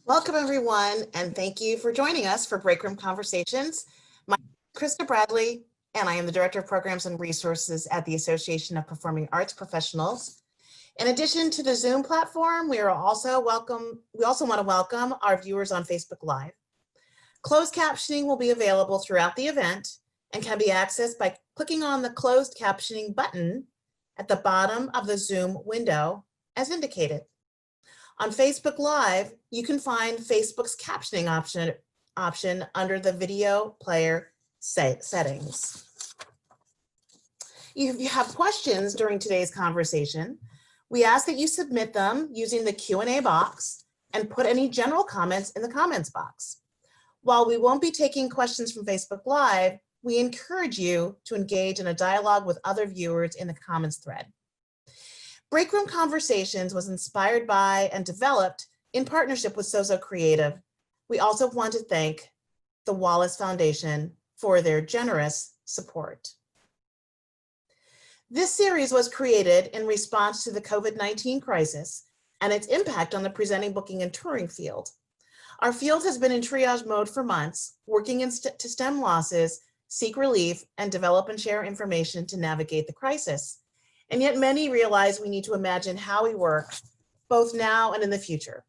Welcome everyone, and thank you for joining us for Break Room Conversations. My name is Krista Bradley, and I am the Director of Programs and Resources at the Association of Performing Arts Professionals. In addition to the Zoom platform, we also want to welcome our viewers on Facebook Live. Closed captioning will be available throughout the event and can be accessed by clicking on the closed captioning button at the bottom of the Zoom window as indicated. On Facebook Live, you can find Facebook's captioning option under the video player settings. If you have questions during today's conversation, we ask that you submit them using the Q&A box and put any general comments in the comments box. While we won't be taking questions from Facebook Live, we encourage you to engage in a dialogue with other viewers in the comments thread. Break Room Conversations was inspired by and developed in partnership with Sozo Creative. We also want to thank the Wallace Foundation for their generous support. This series was created in response to the COVID-19 crisis and its impact on the presenting, booking, and touring field. Our field has been in triage mode for months, working to stem losses, seek relief, and develop and share information to navigate the crisis. And yet many realize we need to imagine how we work both now and in the future.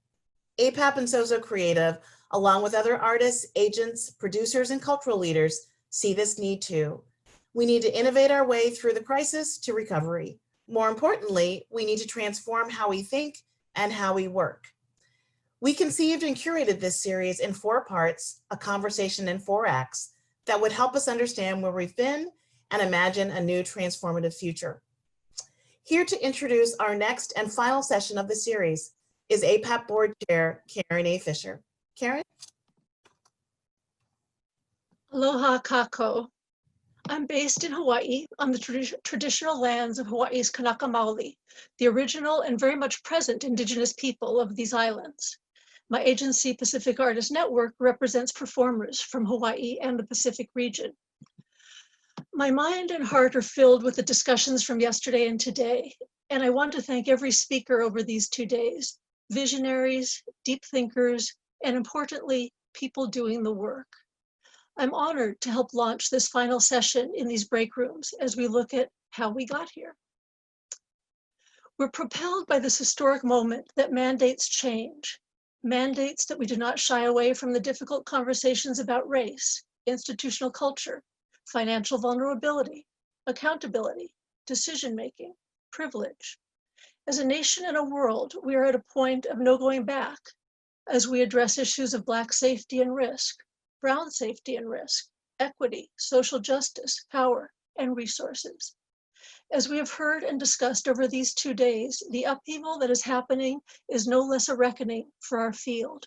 APAP and Sozo Creative, along with other artists, agents, producers, and cultural leaders, see this need too. We need to innovate our way through the crisis to recovery. More importantly, we need to transform how we think and how we work. We conceived and curated this series in 4 parts, a conversation in 4 acts, that would help us understand where we've been and imagine a new transformative future. Here to introduce our next and final session of the series is APAP Board Chair, Karen A. Fisher. Karen? Aloha kako. I'm based in Hawaii on the traditional lands of Hawaii's Kanaka Maoli, the original and very much present indigenous people of these islands. My agency, Pacific Artists Network, represents performers from Hawaii and the Pacific region. My mind and heart are filled with the discussions from yesterday and today, and I want to thank every speaker over these 2 days, visionaries, deep thinkers, and importantly, people doing the work. I'm honored to help launch this final session in these break rooms as we look at how we got here. We're propelled by this historic moment that mandates change, mandates that we do not shy away from the difficult conversations about race, institutional culture, financial vulnerability, accountability, decision-making, privilege. As a nation and a world, we are at a point of no going back as we address issues of Black safety and risk, Brown safety and risk, equity, social justice, power, and resources. As we have heard and discussed over these 2 days, the upheaval that is happening is no less a reckoning for our field.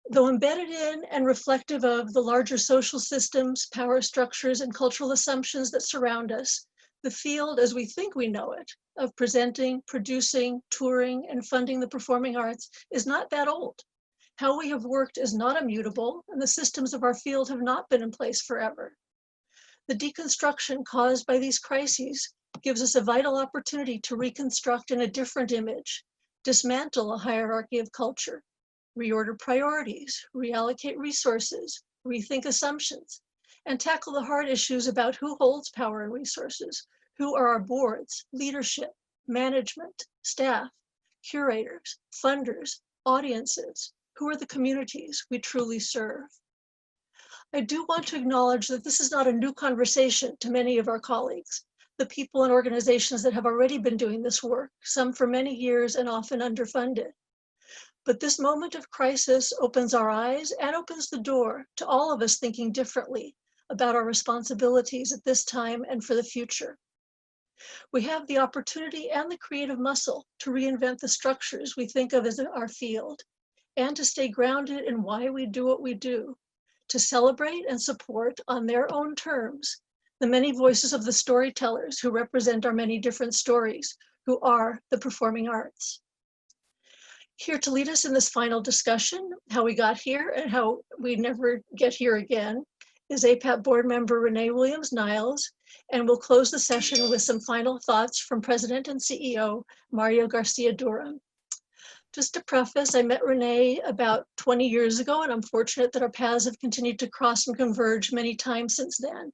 Though embedded in and reflective of the larger social systems, power structures, and cultural assumptions that surround us, the field as we think we know it, of presenting, producing, touring, and funding the performing arts is not that old. How we have worked is not immutable, and the systems of our field have not been in place forever. The deconstruction caused by these crises gives us a vital opportunity to reconstruct in a different image, dismantle a hierarchy of culture, reorder priorities, reallocate resources, rethink assumptions, and tackle the hard issues about who holds power and resources, who are our boards, leadership, management, staff, curators, funders, audiences, who are the communities we truly serve. I do want to acknowledge that this is not a new conversation to many of our colleagues, the people and organizations that have already been doing this work, some for many years and often underfunded. But this moment of crisis opens our eyes and opens the door to all of us thinking differently about our responsibilities at this time and for the future. We have the opportunity and the creative muscle to reinvent the structures we think of as our field, and to stay grounded in why we do what we do, to celebrate and support on their own terms the many voices of the storytellers who represent our many different stories, who are the performing arts. Here to lead us in this final discussion, how we got here and how we never get here again, is APAP board member Renae Williams Niles, and we'll close the session with some final thoughts from President and CEO Mario Garcia Durham. Just to preface, I met Renae about 20 years ago, and I'm fortunate that our paths have continued to cross and converge many times since then.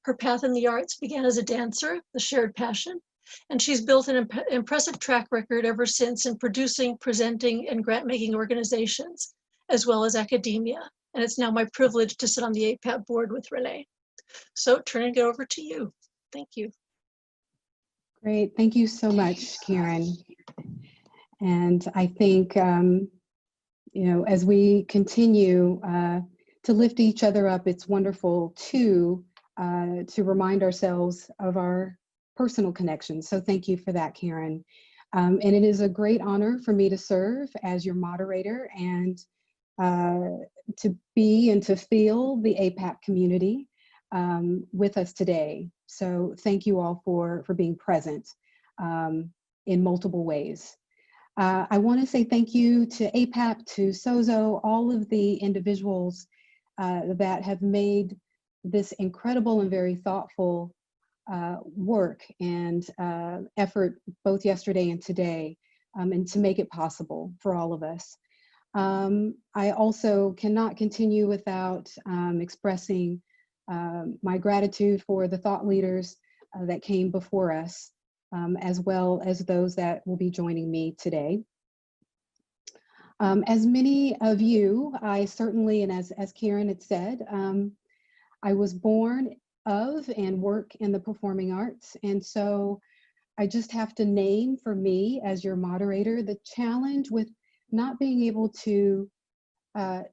Her path in the arts began as a dancer, the shared passion, and she's built an impressive track record ever since in producing, presenting, and grant-making organizations, as well as academia. And it's now my privilege to sit on the APAP board with Renae. So turning it over to you. Thank you. Great, thank you so much, Karen. And I think, as we continue to lift each other up, it's wonderful to remind ourselves of our personal connections. So thank you for that, Karen. And it is a great honor for me to serve as your moderator and to be and to feel the APAP community with us today. So thank you all for being present in multiple ways. I want to say thank you to APAP, to Sozo, all of the individuals that have made this incredible and very thoughtful work and effort both yesterday and today, and to make it possible for all of us. I also cannot continue without expressing my gratitude for the thought leaders that came before us, as well as those that will be joining me today. As many of you, I certainly, and as Karen had said, I was born of and work in the performing arts. And so I just have to name for me as your moderator, the challenge with not being able to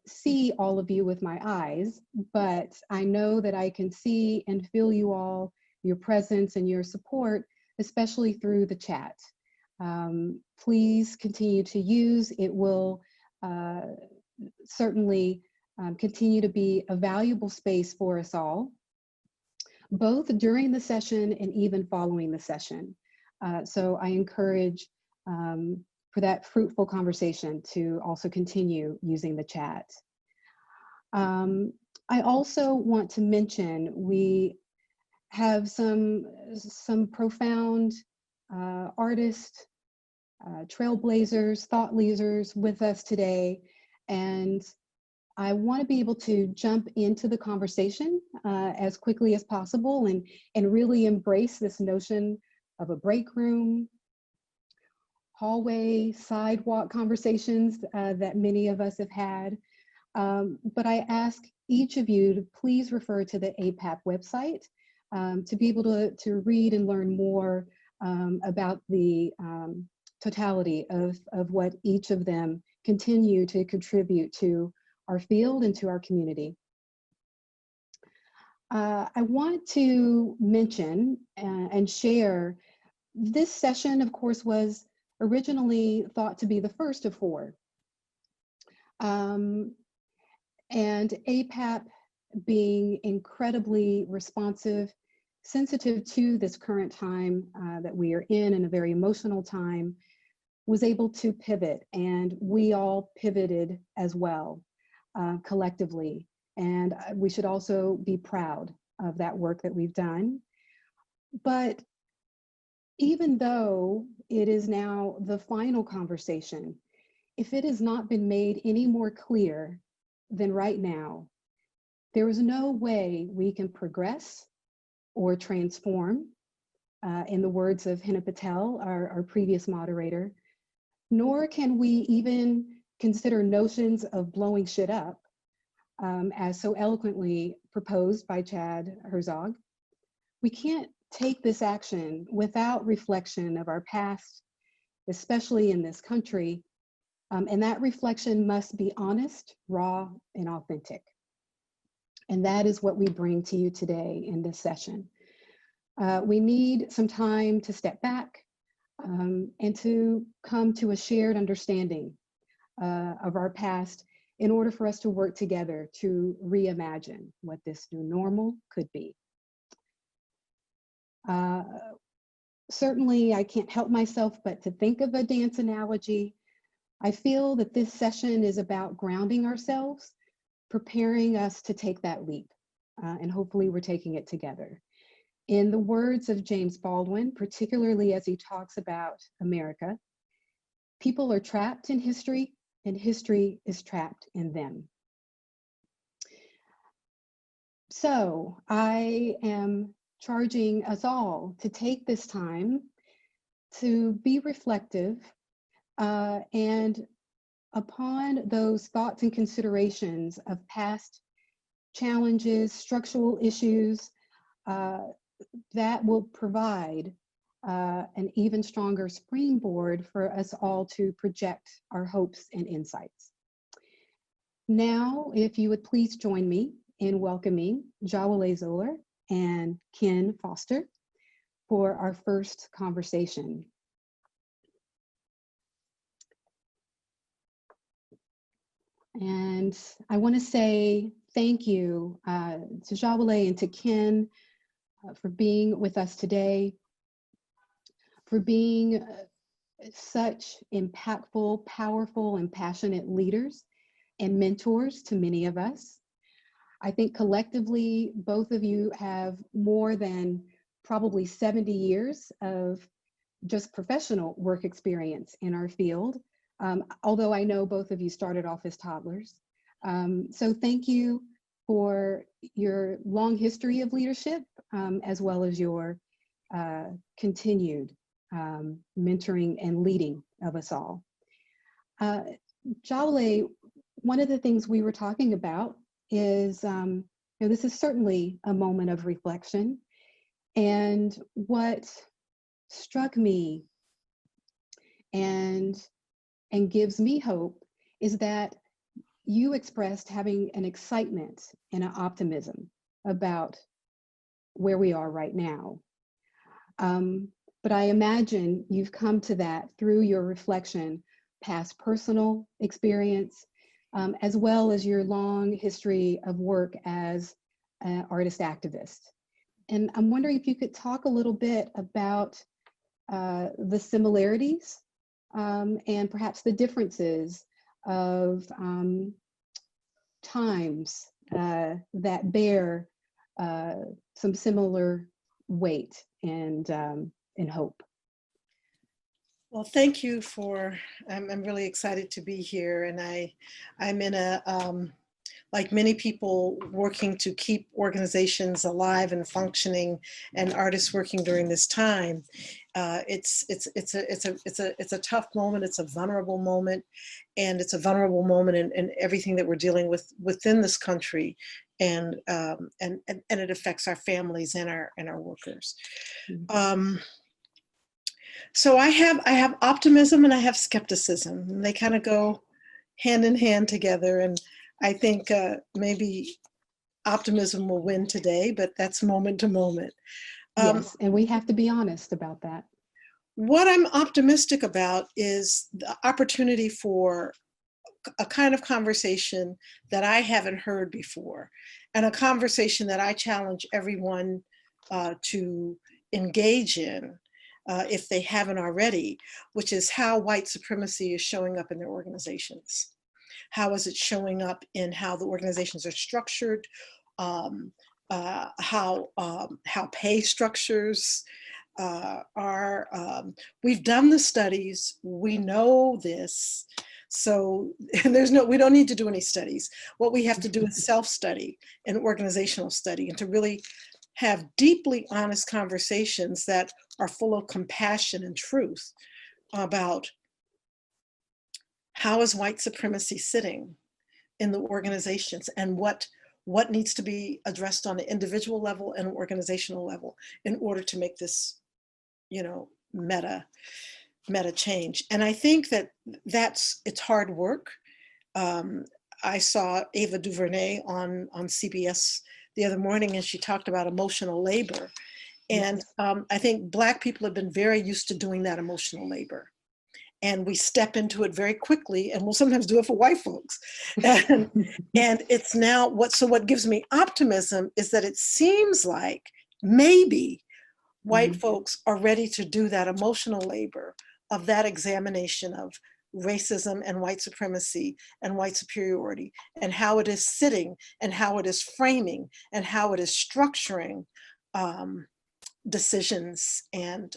see all of you with my eyes, but I know that I can see and feel you all, your presence and your support, especially through the chat. Please continue to use. It will certainly continue to be a valuable space for us all, both during the session and even following the session. So I encourage for that fruitful conversation to also continue using the chat. I also want to mention we have some profound artists, trailblazers, thought leaders with us today, and I want to be able to jump into the conversation as quickly as possible and really embrace this notion of a break room, hallway, sidewalk conversations that many of us have had. But I ask each of you to please refer to the APAP website to be able to read and learn more about the totality of what each of them continue to contribute to our field and to our community. I want to mention and share this session, of course, was originally thought to be the first of 4. And APAP being incredibly responsive, sensitive to this current time that we are in a very emotional time, was able to pivot, and we all pivoted as well collectively. And we should also be proud of that work that we've done. But even though it is now the final conversation, if it has not been made any more clear than right now, there is no way we can progress or transform, in the words of Hina Patel, our previous moderator, nor can we even consider notions of blowing shit up, as so eloquently proposed by Chad Herzog. We can't take this action without reflection of our past, especially in this country, and that reflection must be honest, raw, and authentic. And that is what we bring to you today in this session. We need some time to step back and to come to a shared understanding of our past in order for us to work together to reimagine what this new normal could be. Certainly, I can't help myself but to think of a dance analogy. I feel that this session is about grounding ourselves, preparing us to take that leap, and hopefully we're taking it together. In the words of James Baldwin, particularly as he talks about America, People are trapped in history, and history is trapped in them. So I am charging us all to take this time to be reflective and upon those thoughts and considerations of past challenges, structural issues that will provide an even stronger springboard for us all to project our hopes and insights. Now, if you would please join me in welcoming Jawole Zollar and Ken Foster for our first conversation. And I want to say thank you to Jawole and to Ken for being with us today, for being such impactful, powerful, and passionate leaders and mentors to many of us. I think collectively, both of you have more than probably 70 years of just professional work experience in our field, although I know both of you started off as toddlers. So thank you for your long history of leadership, as well as your continued mentoring and leading of us all. Jawole, one of the things we were talking about is, this is certainly a moment of reflection. And what struck me and gives me hope is that you expressed having an excitement and an optimism about where we are right now. But I imagine you've come to that through your reflection, past personal experience, as well as your long history of work as an artist activist. And I'm wondering if you could talk a little bit about the similarities and perhaps the differences of times that bear some similar weight and hope. Well, thank you for, I'm really excited to be here, and I'm in a, like many people, working to keep organizations alive and functioning, and artists working during this time. It's a tough moment. It's a vulnerable moment, and it's a vulnerable moment in everything that we're dealing with within this country, and it affects our families and our workers. Mm-hmm. So I have optimism and I have skepticism, and they kind of go hand in hand together. And I think maybe optimism will win today, but that's moment to moment. Yes, and we have to be honest about that. What I'm optimistic about is the opportunity for a kind of conversation that I haven't heard before, and a conversation that I challenge everyone to engage in, if they haven't already, which is how white supremacy is showing up in their organizations. How is it showing up in how the organizations are structured, how pay structures are. We've done the studies, we know this, so we don't need to do any studies. What we have to do is self-study and organizational study, and to really have deeply honest conversations that are full of compassion and truth about how is white supremacy sitting in the organizations, and what needs to be addressed on an individual level and an organizational level in order to make this, meta change. And I think it's hard work. I saw Ava DuVernay on CBS the other morning, and she talked about emotional labor. And I think Black people have been very used to doing that emotional labor. And we step into it very quickly, and we'll sometimes do it for white folks. And it's now, what gives me optimism is that it seems like maybe white folks are ready to do that emotional labor of that examination of racism and white supremacy and white superiority, and how it is sitting, and how it is framing, and how it is structuring decisions and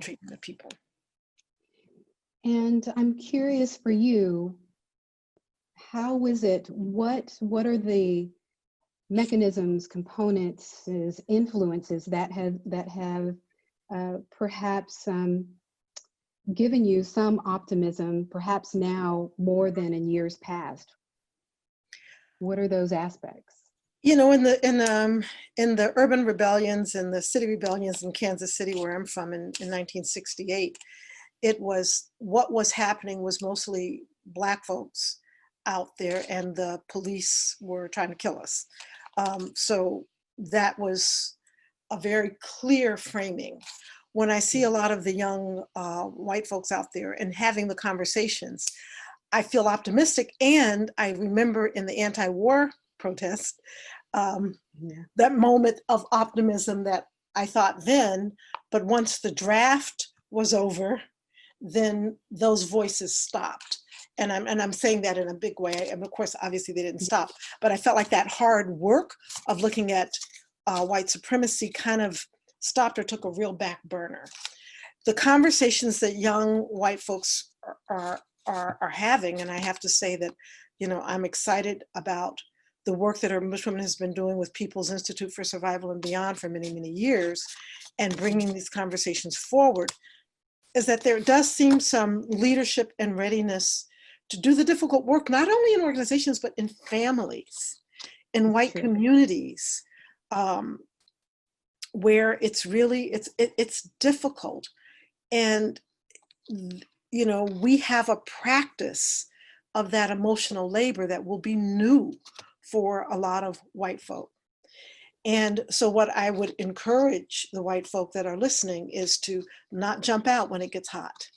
treatment of people. And I'm curious for you, how is it, what are the mechanisms, components, influences that have perhaps given you some optimism, perhaps now more than in years past? What are those aspects? You know, in the urban rebellions and the city rebellions in Kansas City, where I'm from, in 1968, it was, what was happening was mostly Black folks out there, and the police were trying to kill us. So that was a very clear framing. When I see a lot of the young white folks out there and having the conversations, I feel optimistic. And I remember in the anti-war protest, that moment of optimism that I thought then, but once the draft was over, then those voices stopped. And I'm saying that in a big way. And of course, obviously they didn't stop, but I felt like that hard work of looking at white supremacy kind of stopped or took a real back burner. The conversations that young white folks are having, and I have to say that, you know, I'm excited about the work that Urban Bushwoman has been doing with People's Institute for Survival and Beyond for many, many years, and bringing these conversations forward, is that there does seem some leadership and readiness to do the difficult work, not only in organizations, but in families, in white communities, where it's really, it's difficult. And, you know, we have a practice of that emotional labor that will be new for a lot of white folk. And so what I would encourage the white folk that are listening is to not jump out when it gets hot,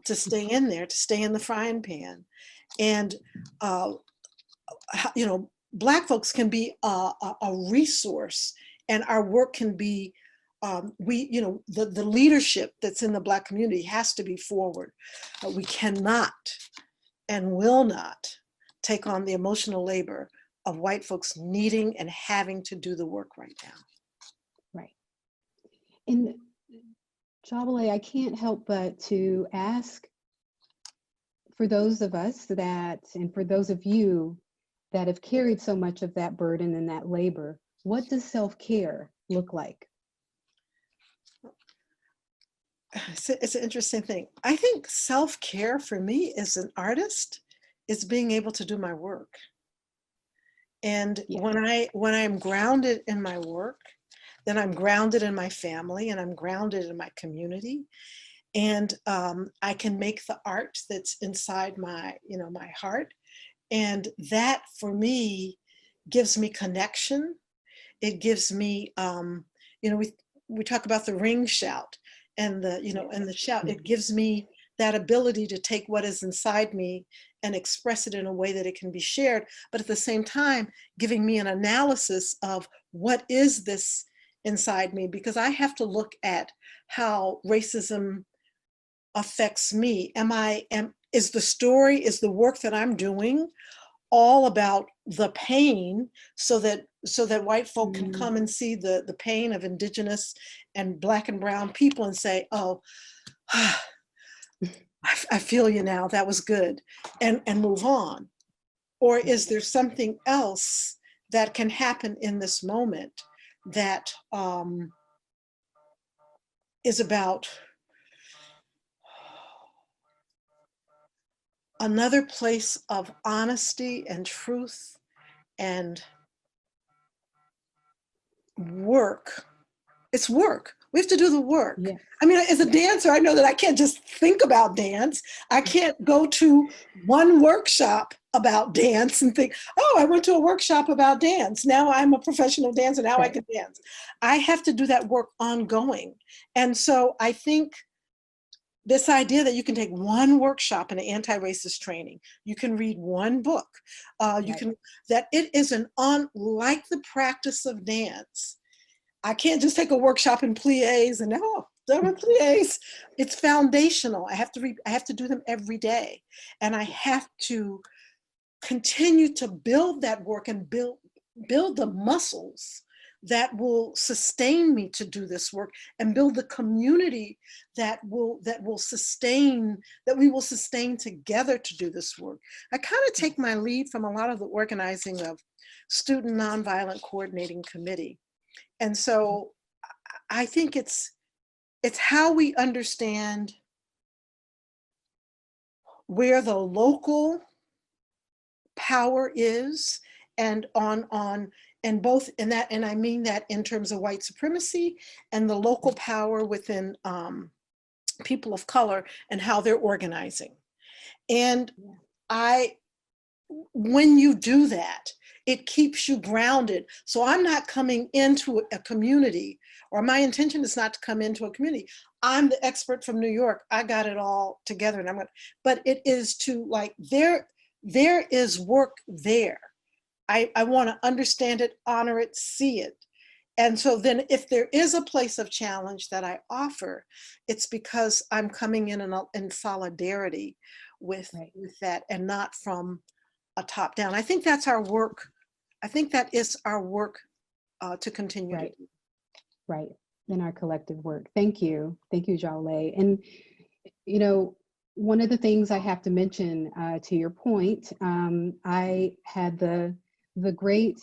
to stay in there, to stay in the frying pan. And, you know, Black folks can be a resource, and our work can be, you know, the leadership that's in the Black community has to be forward. We cannot and will not take on the emotional labor of white folks needing and having to do the work right now. Right. And Jawole, I can't help but to ask, for those of us that, and for those of you that have carried so much of that burden and that labor, what does self-care look like? It's an interesting thing. I think self-care for me as an artist is being able to do my work. And when I'm grounded in my work, then I'm grounded in my family, and I'm grounded in my community. And I can make the art that's inside my, you know, my heart. And that for me gives me connection. It gives me, you know, we talk about the ring shout and the, you know, and the shout. It gives me that ability to take what is inside me and express it in a way that it can be shared, but at the same time, giving me an analysis of what is this inside me, because I have to look at how racism affects me. Is the story, is the work that I'm doing all about the pain, so that white folk can come and see the pain of Indigenous and Black and brown people and say, oh, I feel you now, that was good, and move on? Or is there something else that can happen in this moment that is about another place of honesty and truth and work? It's work. We have to do the work. Yeah. I mean, as a dancer, I know that I can't just think about dance. I can't go to one workshop about dance and think, oh, I went to a workshop about dance. Now I'm a professional dancer. Now I can dance. I have to do that work ongoing. And so I think this idea that you can take one workshop in an anti-racist training, you can read one book, you can, that it is like the practice of dance. I can't just take a workshop in pliés and done with pliés. It's foundational. I have to do them every day, and I have to continue to build that work and build the muscles that will sustain me to do this work and build the community that will sustain, that we will sustain together to do this work. I kind of take my lead from a lot of the organizing of Student Nonviolent Coordinating Committee. And so I think it's how we understand where the local power is, and and both in that, and I mean that in terms of white supremacy and the local power within people of color and how they're organizing. And when you do that, it keeps you grounded. So I'm not coming into a community, or my intention is not to come into a community. I'm the expert from New York. I got it all together, and but it is to like, there is work there. I want to understand it, honor it, see it. And so then if there is a place of challenge that I offer, it's because I'm coming in solidarity with that, and not from a top down. I think that's our work. I think that is our work to continue to do. Right, in our collective work. Thank you, Jawole. And you know, one of the things I have to mention to your point, I had the great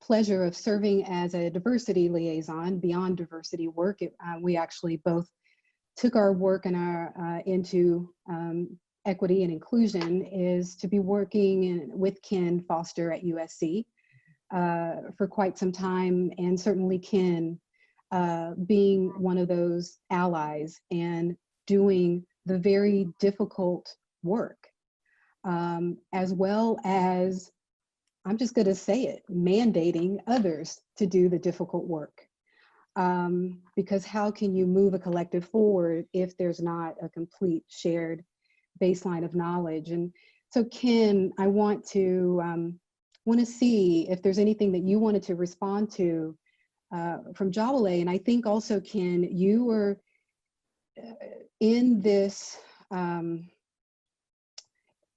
pleasure of serving as a diversity liaison beyond diversity work. We actually both took our work and our into equity and inclusion, is to be working with Ken Foster at USC for quite some time, and certainly Ken being one of those allies and doing the very difficult work, as well as, I'm just going to say it, mandating others to do the difficult work. Because how can you move a collective forward if there's not a complete shared baseline of knowledge? And so Ken, I want to see if there's anything that you wanted to respond to from Jawole. And I think also, Ken, you were in this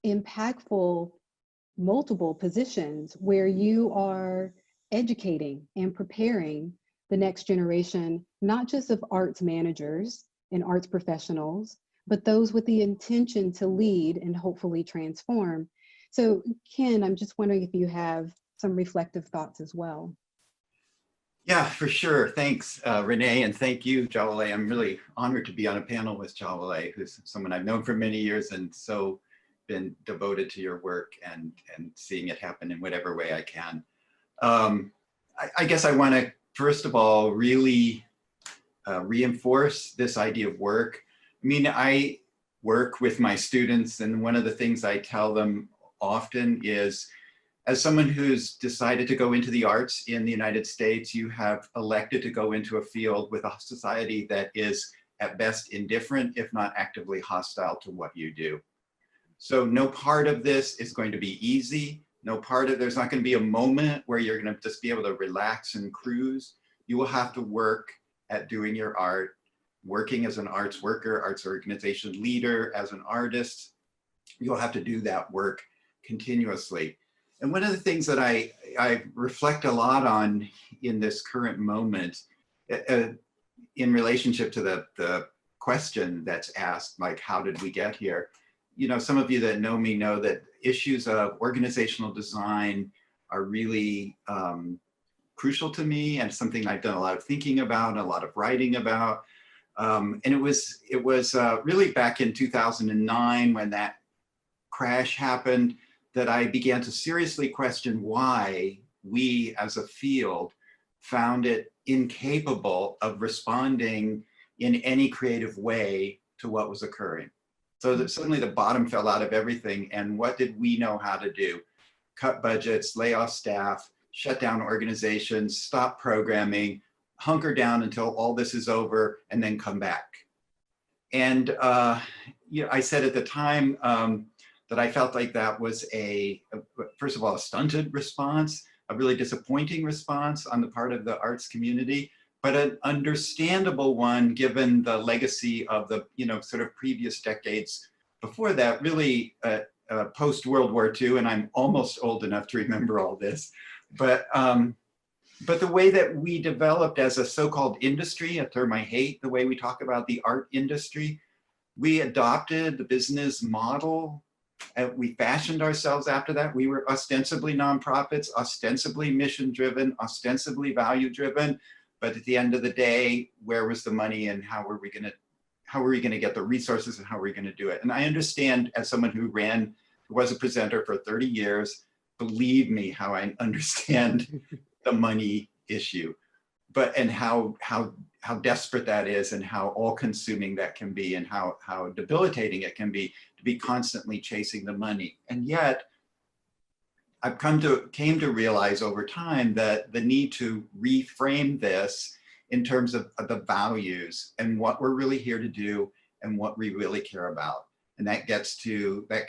impactful multiple positions where you are educating and preparing the next generation, not just of arts managers and arts professionals, but those with the intention to lead and hopefully transform. So Ken, I'm just wondering if you have some reflective thoughts as well. Yeah, for sure. Thanks, Renae, and thank you, Jawole. I'm really honored to be on a panel with Jawole, who's someone I've known for many years and so been devoted to your work and seeing it happen in whatever way I can. I guess I want to, first of all, really reinforce this idea of work. I mean, I work with my students, and one of the things I tell them often is, as someone who's decided to go into the arts in the United States, you have elected to go into a field with a society that is at best indifferent, if not actively hostile to what you do. So no part of this is going to be easy. There's not going to be a moment where you're going to just be able to relax and cruise. You will have to work at doing your art, working as an arts worker, arts organization leader, as an artist. You'll have to do that work continuously. And one of the things that I reflect a lot on in this current moment, in relationship to the question that's asked, like, how did we get here? You know, some of you that know me know that issues of organizational design are really crucial to me, and something I've done a lot of thinking about and a lot of writing about. And it was really back in 2009 when that crash happened that I began to seriously question why we as a field found it incapable of responding in any creative way to what was occurring. So that suddenly the bottom fell out of everything. And what did we know how to do? Cut budgets, lay off staff, shut down organizations, stop programming, hunker down until all this is over, and then come back. And you know, I said at the time that I felt like that was first of all, a stunted response, a really disappointing response on the part of the arts community, but an understandable one given the legacy of the, you know, sort of previous decades before that, really post World War II, and I'm almost old enough to remember all this, but but the way that we developed as a so-called industry, a term I hate, the way we talk about the art industry, we adopted the business model and we fashioned ourselves after that. We were ostensibly nonprofits, ostensibly mission-driven, ostensibly value-driven. But at the end of the day, where was the money and how were we going to get the resources and how were we going to do it? And I understand, as someone who was a presenter for 30 years, believe me, how I understand the money issue, and how desperate that is and how all-consuming that can be and how debilitating it can be to be constantly chasing the money. And yet, I've came to realize over time that the need to reframe this in terms of the values and what we're really here to do and what we really care about. And that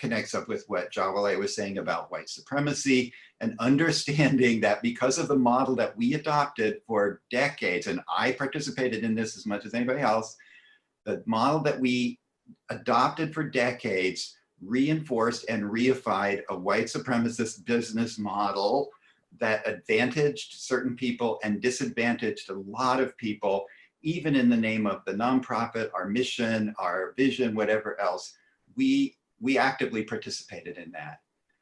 connects up with what Jawole was saying about white supremacy and understanding that because of the model that we adopted for decades, and I participated in this as much as anybody else, the model that we adopted for decades reinforced and reified a white supremacist business model that advantaged certain people and disadvantaged a lot of people, even in the name of the nonprofit, our mission, our vision, whatever else. We actively participated in that.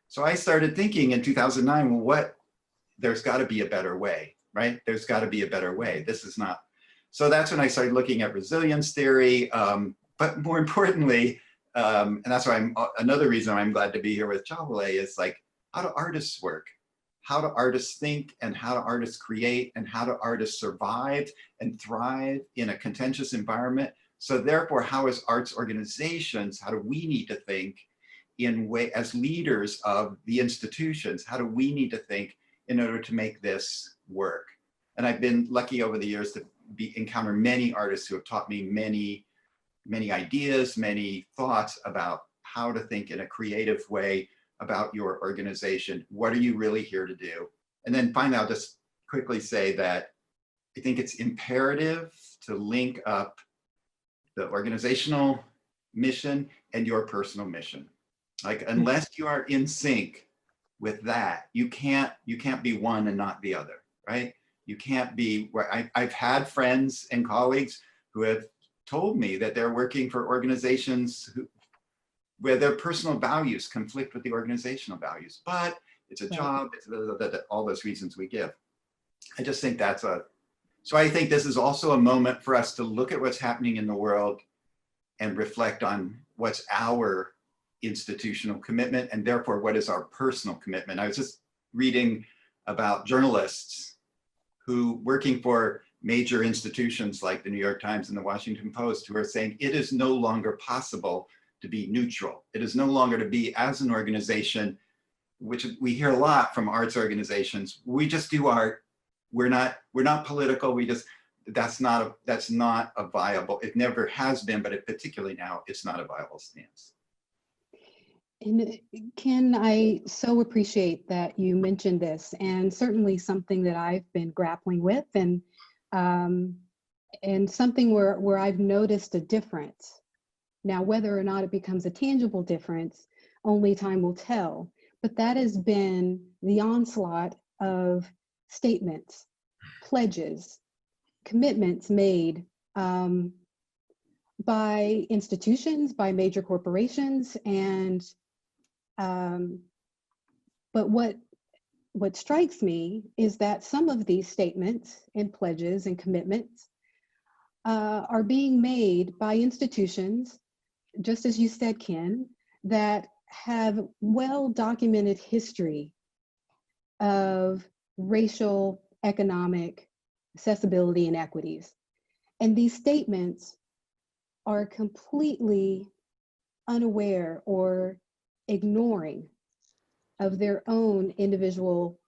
So I started thinking in 2009, well, there's got to be a better way, right? There's got to be a better way. This is not. So that's when I started looking at resilience theory. But more importantly, and that's why another reason I'm glad to be here with Jawole is like, how do artists work? How do artists think and how do artists create and how do artists survive and thrive in a contentious environment? So therefore, how as arts organizations, how do we need to think as leaders of the institutions, how do we need to think in order to make this work? And I've been lucky over the years to encounter many artists who have taught me many ideas, many thoughts about how to think in a creative way about your organization. What are you really here to do? And then finally, I'll just quickly say that I think it's imperative to link up the organizational mission and your personal mission. Like, unless you are in sync with that, you can't be one and not the other, right? You can't be where I've had friends and colleagues who have told me that they're working for organizations where their personal values conflict with the organizational values, but it's a job, it's all those reasons we give. I just think so I think this is also a moment for us to look at what's happening in the world and reflect on what's our institutional commitment and therefore what is our personal commitment. I was just reading about journalists who working for major institutions like the New York Times and the Washington Post who are saying it is no longer possible to be neutral. It is no longer to be as an organization, which we hear a lot from arts organizations. We just do art. We're not political. That's not a viable, it never has been, but particularly now, it's not a viable stance. And Ken, I so appreciate that you mentioned this, and certainly something that I've been grappling with, and something where I've noticed a difference. Now, whether or not it becomes a tangible difference, only time will tell. But that has been the onslaught of statements, pledges, commitments made by institutions, by major corporations, and but what strikes me is that some of these statements and pledges and commitments are being made by institutions, just as you said, Ken, that have well-documented history of racial, economic, accessibility inequities. And these statements are completely unaware or ignoring of their own individual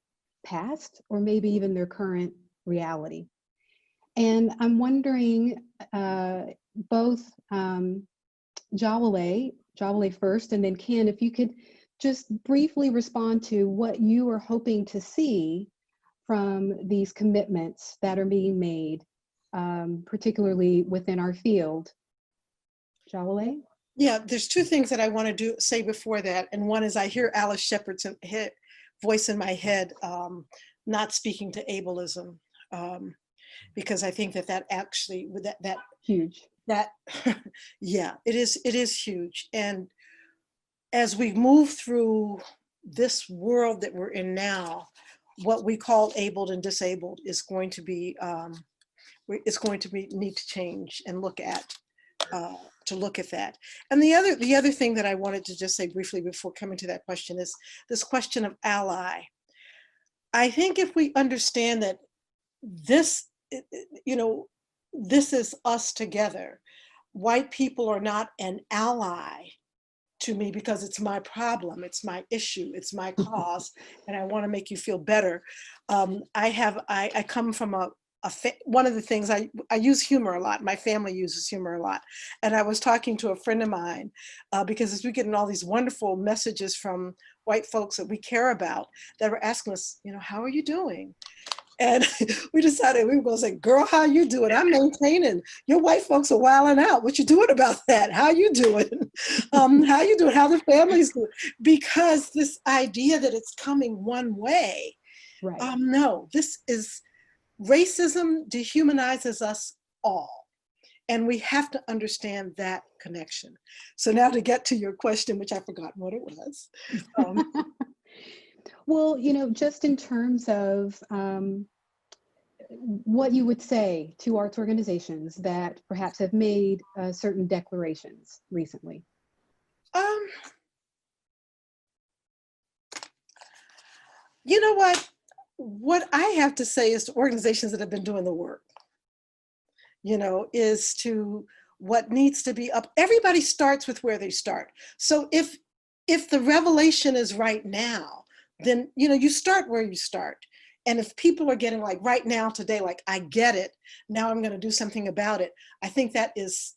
past or maybe even their current reality. And I'm wondering, both Jawole first, and then Ken, if you could just briefly respond to what you are hoping to see from these commitments that are being made, particularly within our field. Jawole? Yeah, there's two things that I want to say before that. And one is I hear Alice Shepard's voice in my head, not speaking to ableism, because I think that actually, that Huge. yeah, it is huge. And as we move through this world that we're in now, what we call abled and disabled is going to be, need to change and look at that. And the other thing that I wanted to just say briefly before coming to that question is this question of ally. I think if we understand that this, this is us together, white people are not an ally to me because it's my problem, it's my issue, it's my cause, and I want to make you feel better. I come from one of the things, I use humor a lot. My family uses humor a lot. And I was talking to a friend of mine because as we get in all these wonderful messages from white folks that we care about that were asking us, how are you doing? And we decided we were going to say, girl, how you doing? I'm maintaining. Your white folks are wilding out. What you doing about that? How you doing? How you doing? How the family's doing? Because this idea that it's coming one way. Right. No, this is, racism dehumanizes us all. And we have to understand that connection. So now to get to your question, which I forgot what it was. Well, just in terms of what you would say to arts organizations that perhaps have made certain declarations recently. You know what? What I have to say is to organizations that have been doing the work, is to what needs to be up. Everybody starts with where they start. So if the revelation is right now, then, you start where you start. And if people are getting like right now, today, like, I get it, now I'm going to do something about it. I think that is,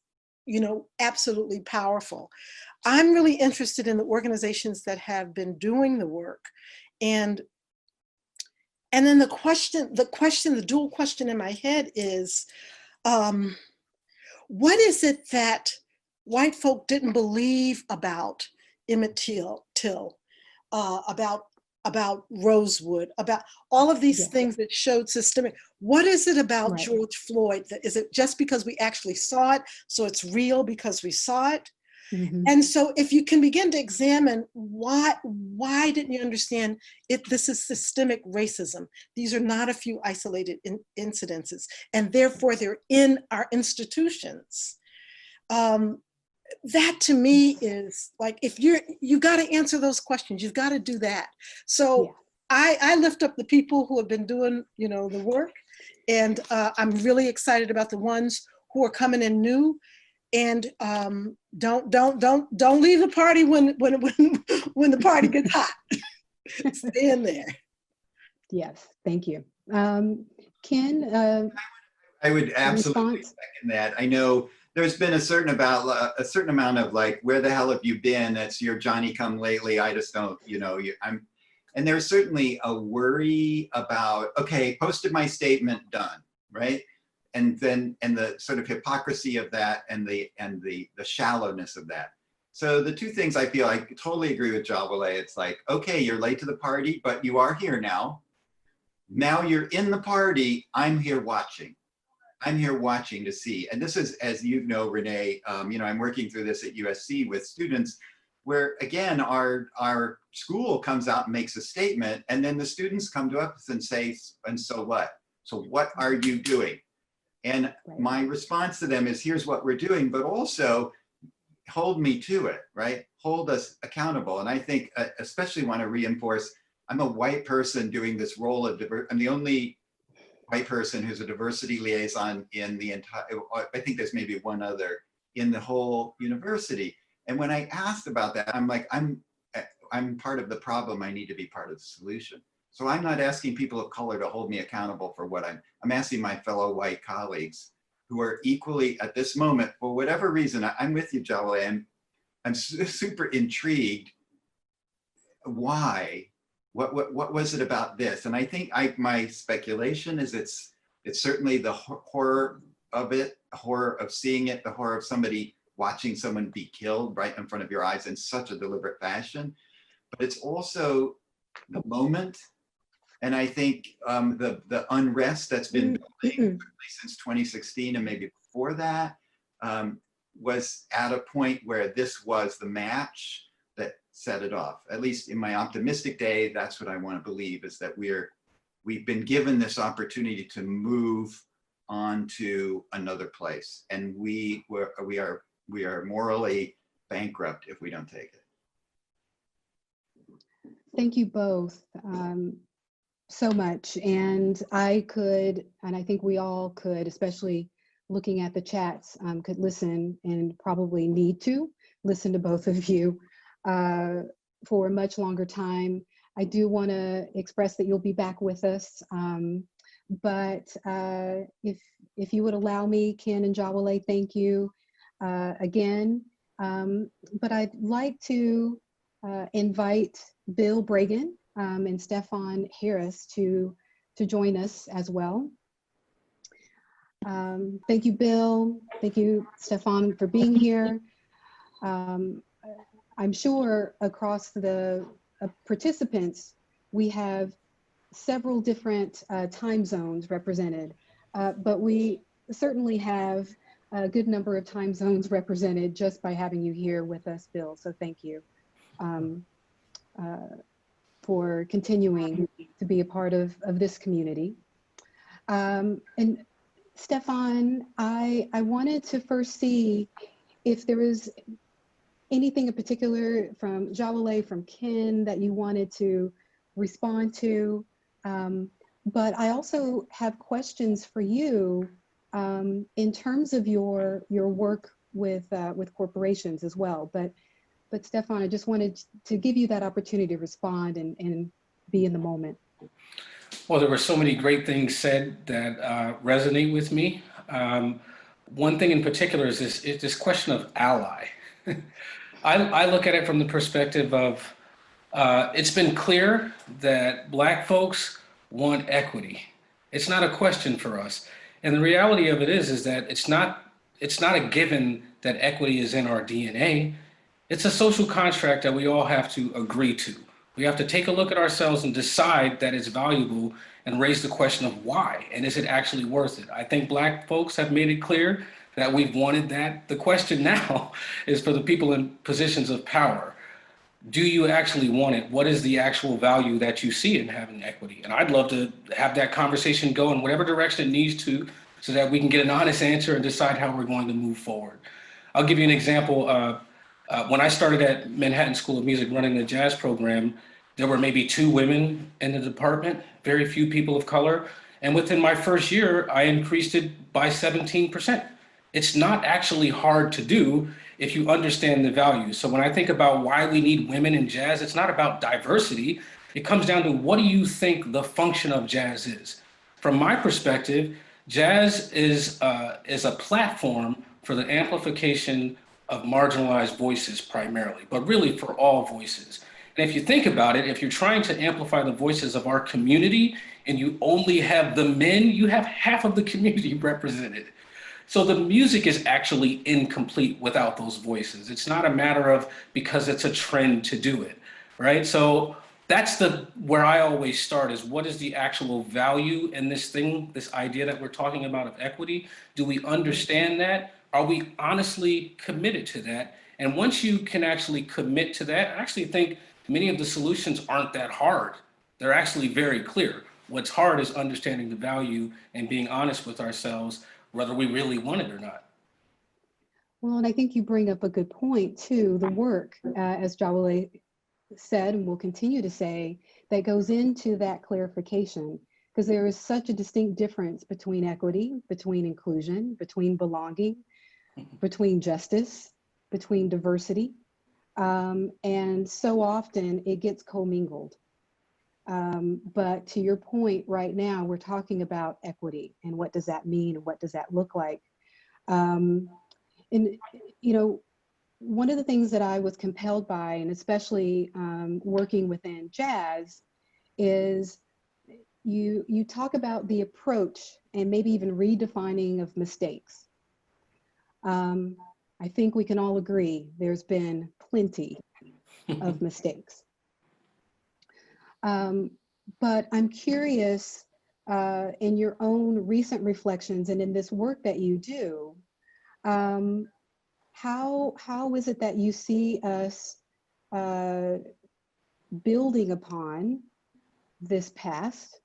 absolutely powerful. I'm really interested in the organizations that have been doing the work. And then the dual question in my head is, what is it that white folk didn't believe about Emmett Till, about Rosewood, about all of these things that showed systemic? What is it about George Floyd? Is it just because we actually saw it, so it's real because we saw it? Mm-hmm. And so if you can begin to examine why didn't you understand it? This is systemic racism. These are not a few isolated incidences, and therefore they're in our institutions. That to me is like, if you got to answer those questions, you've got to do that. So I lift up the people who have been doing, the work, and I'm really excited about the ones who are coming in new. And don't leave the party when the party gets hot. Stay in there. Yes, thank you. Ken, I would absolutely second that. I know there's been a certain amount of like, where the hell have you been? That's your Johnny come lately. I just don't, and there's certainly a worry about, okay, posted my statement, done, right? And the sort of hypocrisy of that and the shallowness of that. So the two things I feel, I totally agree with Jawole. It's like, okay, you're late to the party, but you are here now. Now you're in the party. I'm here watching. I'm here watching to see. And this is, as you know, Renae, I'm working through this at USC with students where, again, our school comes out and makes a statement, and then the students come to us and say, and so what? So what are you doing? And my response to them is, here's what we're doing, but also hold me to it, right? Hold us accountable. And I think especially want to reinforce, I'm a white person doing this role of I'm the only white person who's a diversity liaison in the entire, I think there's maybe one other in the whole university. And when I asked about that, I'm like, I'm part of the problem. I need to be part of the solution. So I'm not asking people of color to hold me accountable for what I'm asking my fellow white colleagues who are equally at this moment, for whatever reason, I'm with you, Jawole. I'm super intrigued. Why? What was it about this? And I think my speculation is it's certainly the horror of it, the horror of seeing it, the horror of somebody watching someone be killed right in front of your eyes in such a deliberate fashion. But it's also the moment. And I think the unrest that's been building since 2016 and maybe before that was at a point where this was the match that set it off. At least in my optimistic day, that's what I want to believe, is that we've been given this opportunity to move on to another place, and we are morally bankrupt if we don't take it. Thank you both so much. And I think we all could, especially looking at the chats, could listen and probably need to listen to both of you for a much longer time. I do want to express that you'll be back with us. But if you would allow me, Ken and Jawole, thank you again. But I'd like to invite Bill Bragin and Stefon Harris to join us as well. Thank you, Bill. Thank you, Stefon, for being here. I'm sure across the participants, we have several different time zones represented, but we certainly have a good number of time zones represented just by having you here with us, Bill. So thank you for continuing to be a part of this community. And Stefon, I wanted to first see if there was anything in particular from Jawole, from Ken, that you wanted to respond to. But I also have questions for you in terms of your work with corporations as well. But Stefon, I just wanted to give you that opportunity to respond and be in the moment. Well, there were so many great things said that resonate with me. One thing in particular is this question of ally. I look at it from the perspective of it's been clear that Black folks want equity. It's not a question for us. And the reality of it is that it's not a given that equity is in our DNA. It's a social contract that we all have to agree to. We have to take a look at ourselves and decide that it's valuable and raise the question of why, and is it actually worth it? I think Black folks have made it clear that we've wanted that. The question now is for the people in positions of power. Do you actually want it? What is the actual value that you see in having equity? And I'd love to have that conversation go in whatever direction it needs to, so that we can get an honest answer and decide how we're going to move forward. I'll give you an example. When I started at Manhattan School of Music running the jazz program, there were maybe 2 women in the department, very few people of color. And within my first year, I increased it by 17%. It's not actually hard to do if you understand the value. So when I think about why we need women in jazz, it's not about diversity. It comes down to, what do you think the function of jazz is? From my perspective, jazz is a platform for the amplification of marginalized voices primarily, but really for all voices. And if you think about it, if you're trying to amplify the voices of our community and you only have the men, you have half of the community represented. So the music is actually incomplete without those voices. It's not a matter of because it's a trend to do it, right? So that's where I always start, is what is the actual value in this thing, this idea that we're talking about of equity? Do we understand that? Are we honestly committed to that? And once you can actually commit to that, I actually think many of the solutions aren't that hard. They're actually very clear. What's hard is understanding the value and being honest with ourselves, whether we really want it or not. Well, and I think you bring up a good point too. The work, as Jawole said and will continue to say, that goes into that clarification, because there is such a distinct difference between equity, between inclusion, between belonging, between justice, between diversity. And so often it gets commingled. But to your point right now, we're talking about equity and what does that mean and what does that look like? And, you know, one of the things that I was compelled by, and especially working within jazz, is you talk about the approach and maybe even redefining of mistakes. I think we can all agree there's been plenty of mistakes. But I'm curious, in your own recent reflections and in this work that you do, how is it that you see us building upon this past?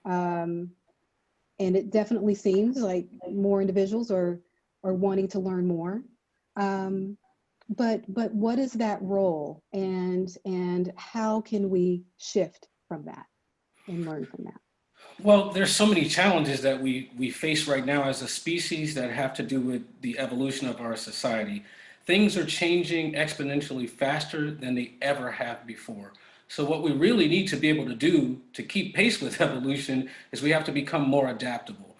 And it definitely seems like more individuals are wanting to learn more. But what is that role, and how can we shift from that and learn from that? Well, there's so many challenges that we face right now as a species that have to do with the evolution of our society. Things are changing exponentially faster than they ever have before. So what we really need to be able to do to keep pace with evolution is we have to become more adaptable.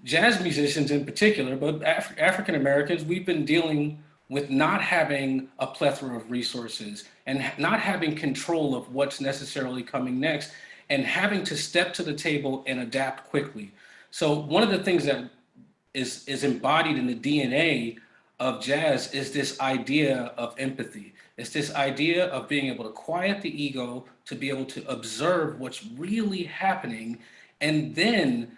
Jazz musicians in particular, but African Americans, we've been dealing with not having a plethora of resources and not having control of what's necessarily coming next, and having to step to the table and adapt quickly. So one of the things that is embodied in the DNA of jazz is this idea of empathy. It's this idea of being able to quiet the ego, to be able to observe what's really happening, and then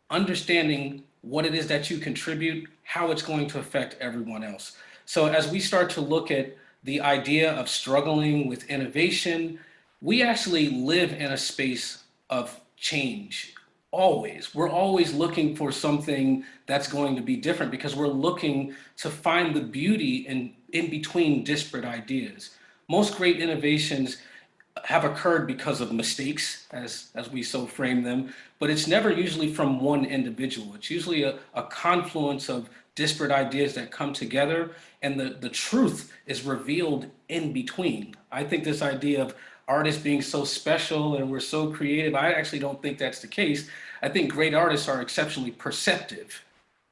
understanding what it is that you contribute, how it's going to affect everyone else. So as we start to look at the idea of struggling with innovation, we actually live in a space of change. Always. We're always looking for something that's going to be different because we're looking to find the beauty in between disparate ideas. Most great innovations have occurred because of mistakes, as we so frame them, but it's never usually from one individual. It's usually a confluence of disparate ideas that come together, and the truth is revealed in between. I think this idea of artists being so special and we're so creative, I actually don't think that's the case. I think great artists are exceptionally perceptive.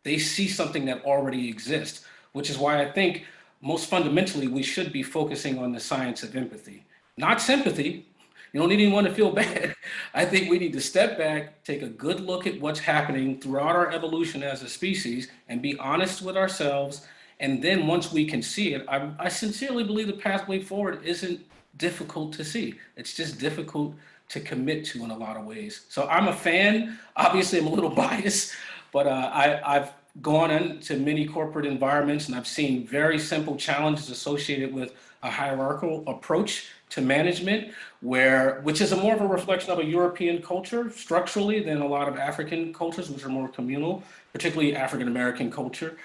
They see something that already exists, which is why I think most fundamentally we should be focusing on the science of empathy, not sympathy. You don't need anyone to feel bad. I think we need to step back, take a good look at what's happening throughout our evolution as a species, and be honest with ourselves. And then once we can see it, I sincerely believe the pathway forward isn't difficult to see. It's just difficult to commit to in a lot of ways. So I'm a fan. Obviously, I'm a little biased, but I've gone into many corporate environments and I've seen very simple challenges associated with a hierarchical approach to management, which is more of a reflection of a European culture structurally than a lot of African cultures, which are more communal, particularly African American culture.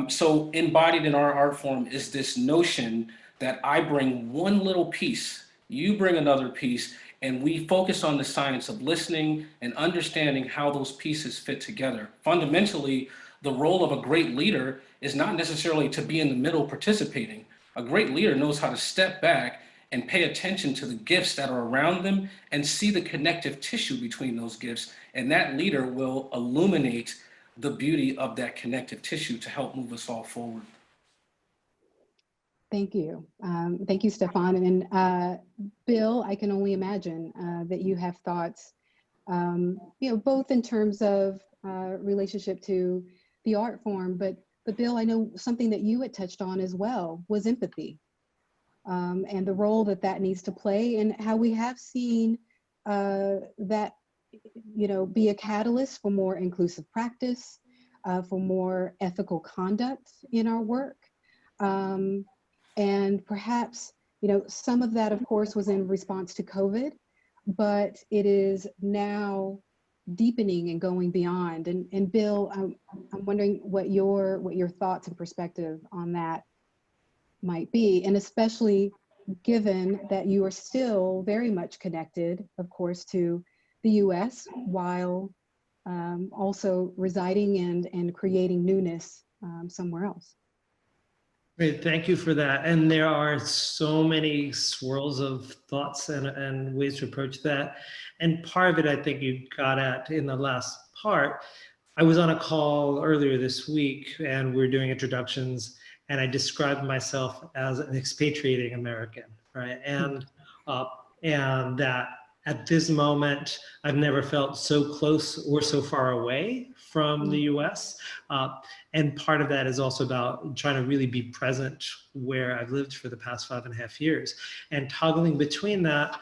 So embodied in our art form is this notion that I bring one little piece, you bring another piece, and we focus on the science of listening and understanding how those pieces fit together. Fundamentally, the role of a great leader is not necessarily to be in the middle participating. A great leader knows how to step back and pay attention to the gifts that are around them and see the connective tissue between those gifts. And that leader will illuminate the beauty of that connective tissue to help move us all forward. Thank you. Thank you, Stefon. And Bill, I can only imagine that you have thoughts, both in terms of relationship to the art form, but Bill, I know something that you had touched on as well was empathy, and the role that needs to play, and how we have seen that, be a catalyst for more inclusive practice, for more ethical conduct in our work. And perhaps, some of that, of course, was in response to COVID, but it is now deepening and going beyond. And Bill, I'm wondering what your thoughts and perspective on that might be, and especially given that you are still very much connected, of course, to the US, while also residing and creating newness somewhere else. Great, thank you for that. And there are so many swirls of thoughts and ways to approach that. And part of it, I think you got at in the last part. I was on a call earlier this week and we're doing introductions, and I described myself as an expatriating American, right? And that at this moment, I've never felt so close or so far away from the US. And part of that is also about trying to really be present where I've lived for the past 5.5 years. And toggling between that,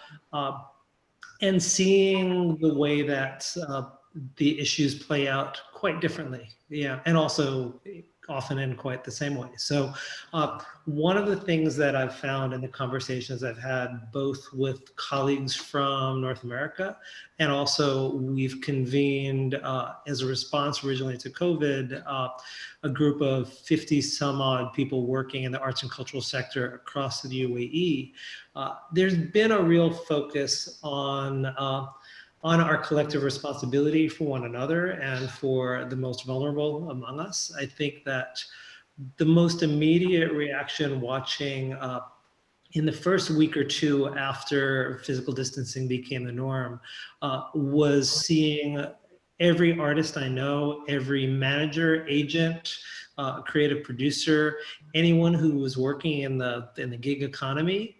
and seeing the way that the issues play out quite differently. Yeah, and also often in quite the same way. So one of the things that I've found in the conversations I've had both with colleagues from North America, and also we've convened as a response originally to COVID, a group of 50 some odd people working in the arts and cultural sector across the UAE. There's been a real focus on our collective responsibility for one another and for the most vulnerable among us. I think that the most immediate reaction watching in the first week or two after physical distancing became the norm was seeing every artist I know, every manager, agent, creative producer, anyone who was working in the gig economy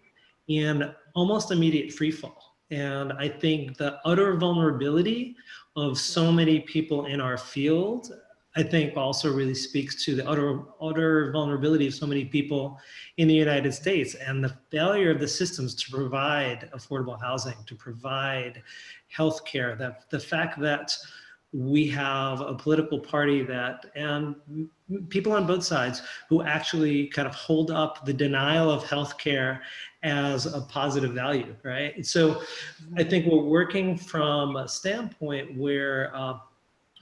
in almost immediate free fall. And I think the utter vulnerability of so many people in our field, I think also really speaks to the utter vulnerability of so many people in the United States and the failure of the systems to provide affordable housing, to provide healthcare, that the fact that we have a political party that, and people on both sides who actually kind of hold up the denial of healthcare as a positive value, right? So I think we're working from a standpoint where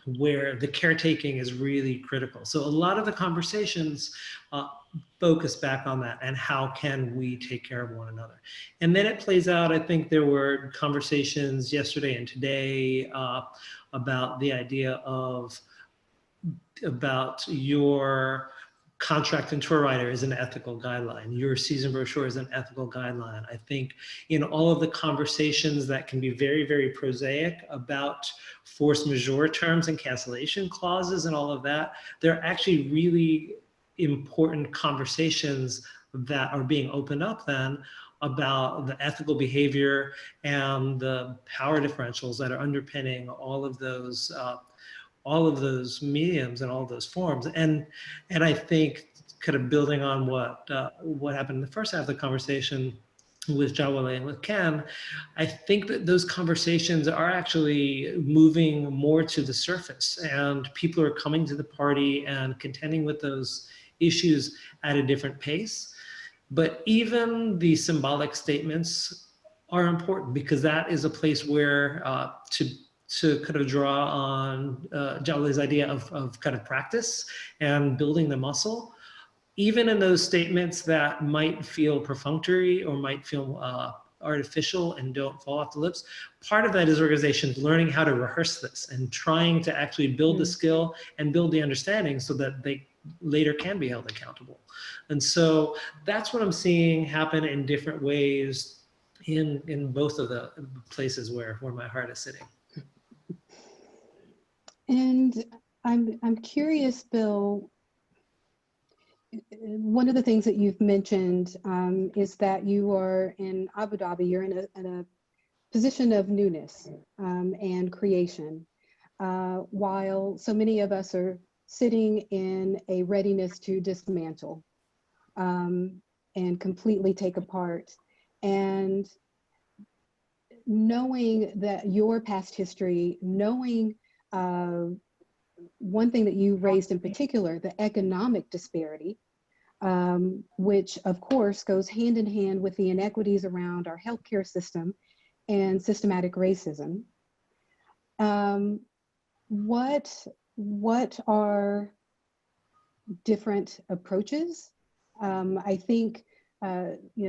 the caretaking is really critical. So a lot of the conversations focus back on that and how can we take care of one another. And then it plays out, I think there were conversations yesterday and today about the idea of, about your contract and tour writer is an ethical guideline. Your season brochure is an ethical guideline. I think in all of the conversations that can be very, very prosaic about force majeure terms and cancellation clauses and all of that, they're actually really important conversations that are being opened up then about the ethical behavior and the power differentials that are underpinning all of those mediums and all of those forms. And I think kind of building on what happened in the first half of the conversation with Jawole and with Ken, I think that those conversations are actually moving more to the surface and people are coming to the party and contending with those issues at a different pace. But even the symbolic statements are important because that is a place where to kind of draw on Jawole's idea of kind of practice and building the muscle, even in those statements that might feel perfunctory or might feel artificial and don't fall off the lips. Part of that is organizations learning how to rehearse this and trying to actually build the skill and build the understanding so that they later can be held accountable. And so that's what I'm seeing happen in different ways in both of the places where my heart is sitting. And I'm curious, Bill, one of the things that you've mentioned is that you are in Abu Dhabi, you're in a position of newness and creation, while so many of us are sitting in a readiness to dismantle and completely take apart. And knowing that your past history, knowing one thing that you raised in particular, the economic disparity, which of course goes hand in hand with the inequities around our healthcare system and systematic racism. What are different approaches? I think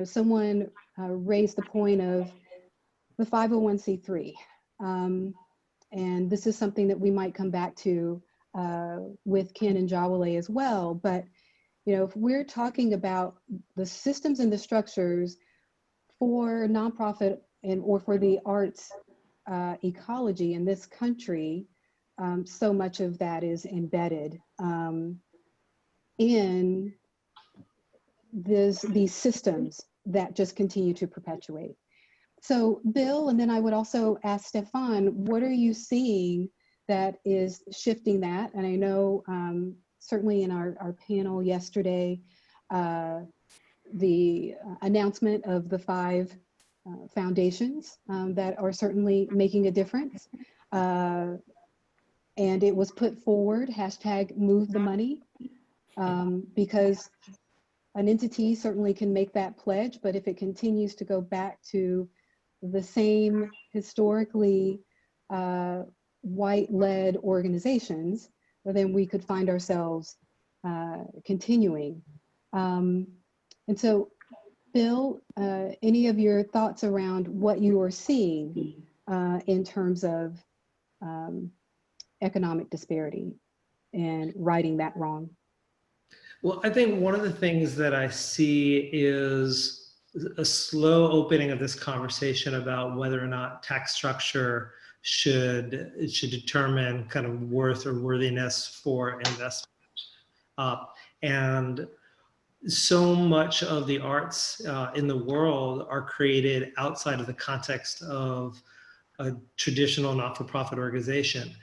someone raised the point of the 501c3. And this is something that we might come back to with Ken and Jawole as well. But if we're talking about the systems and the structures for nonprofit or for the arts ecology in this country, so much of that is embedded in these systems that just continue to perpetuate. So Bill, and then I would also ask Stefon, what are you seeing that is shifting that? And I know certainly in our panel yesterday, the announcement of the 5 foundations that are certainly making a difference. And it was put forward, hashtag move the money, because an entity certainly can make that pledge, but if it continues to go back to the same historically white-led organizations, then we could find ourselves continuing. And so, Bill, any of your thoughts around what you are seeing in terms of economic disparity and righting that wrong? Well, I think one of the things that I see is a slow opening of this conversation about whether or not tax structure should determine kind of worth or worthiness for investment. And so much of the arts in the world are created outside of the context of a traditional not-for-profit organization.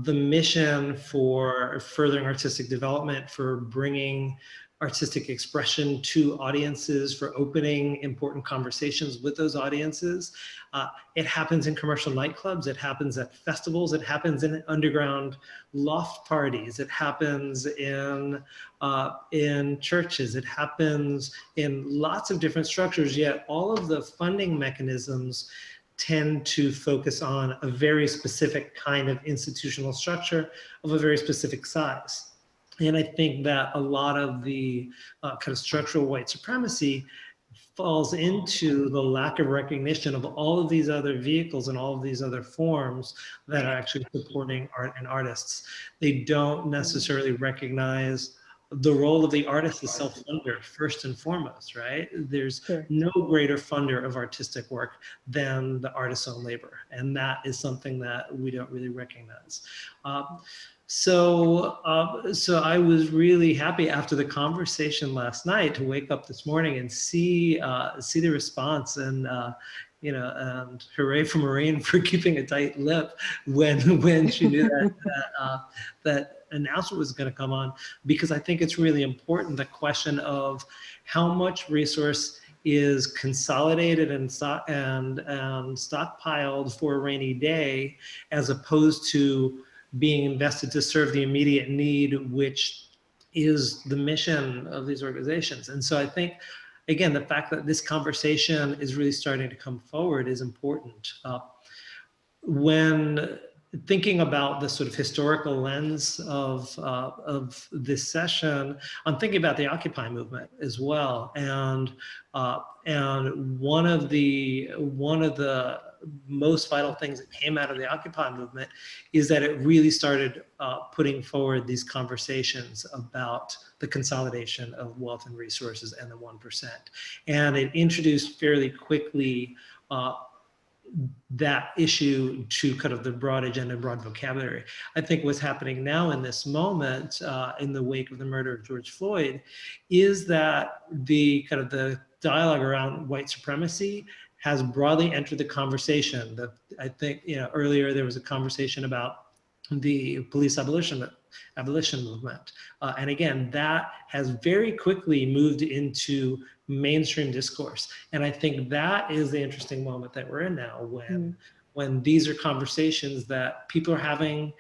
The mission for furthering artistic development, for bringing artistic expression to audiences, for opening important conversations with those audiences. It happens in commercial nightclubs, it happens at festivals, it happens in underground loft parties, it happens in churches, it happens in lots of different structures, yet all of the funding mechanisms tend to focus on a very specific kind of institutional structure of a very specific size. And I think that a lot of the kind of structural white supremacy falls into the lack of recognition of all of these other vehicles and all of these other forms that are actually supporting art and artists. They don't necessarily recognize the role of the artist as self-funder first and foremost, right? There's no greater funder of artistic work than the artist's own labor. And that is something that we don't really recognize. So I was really happy after the conversation last night to wake up this morning and see the response, and and hooray for Maureen for keeping a tight lip when she knew that announcement was going to come on, because I think it's really important, the question of how much resource is consolidated and stockpiled for a rainy day, as opposed to being invested to serve the immediate need, which is the mission of these organizations. And so I think, again, the fact that this conversation is really starting to come forward is important. When thinking about the sort of historical lens of this session, I'm thinking about the Occupy movement as well. And one of the most vital things that came out of the Occupy movement is that it really started putting forward these conversations about the consolidation of wealth and resources and the 1%. And it introduced fairly quickly that issue to kind of the broad agenda and broad vocabulary. I think what's happening now in this moment, in the wake of the murder of George Floyd, is that the kind of the dialogue around white supremacy has broadly entered the conversation. I think, earlier there was a conversation about the police abolition movement. And again, that has very quickly moved into mainstream discourse. And I think that is the interesting moment that we're in now, when these are conversations that people are having,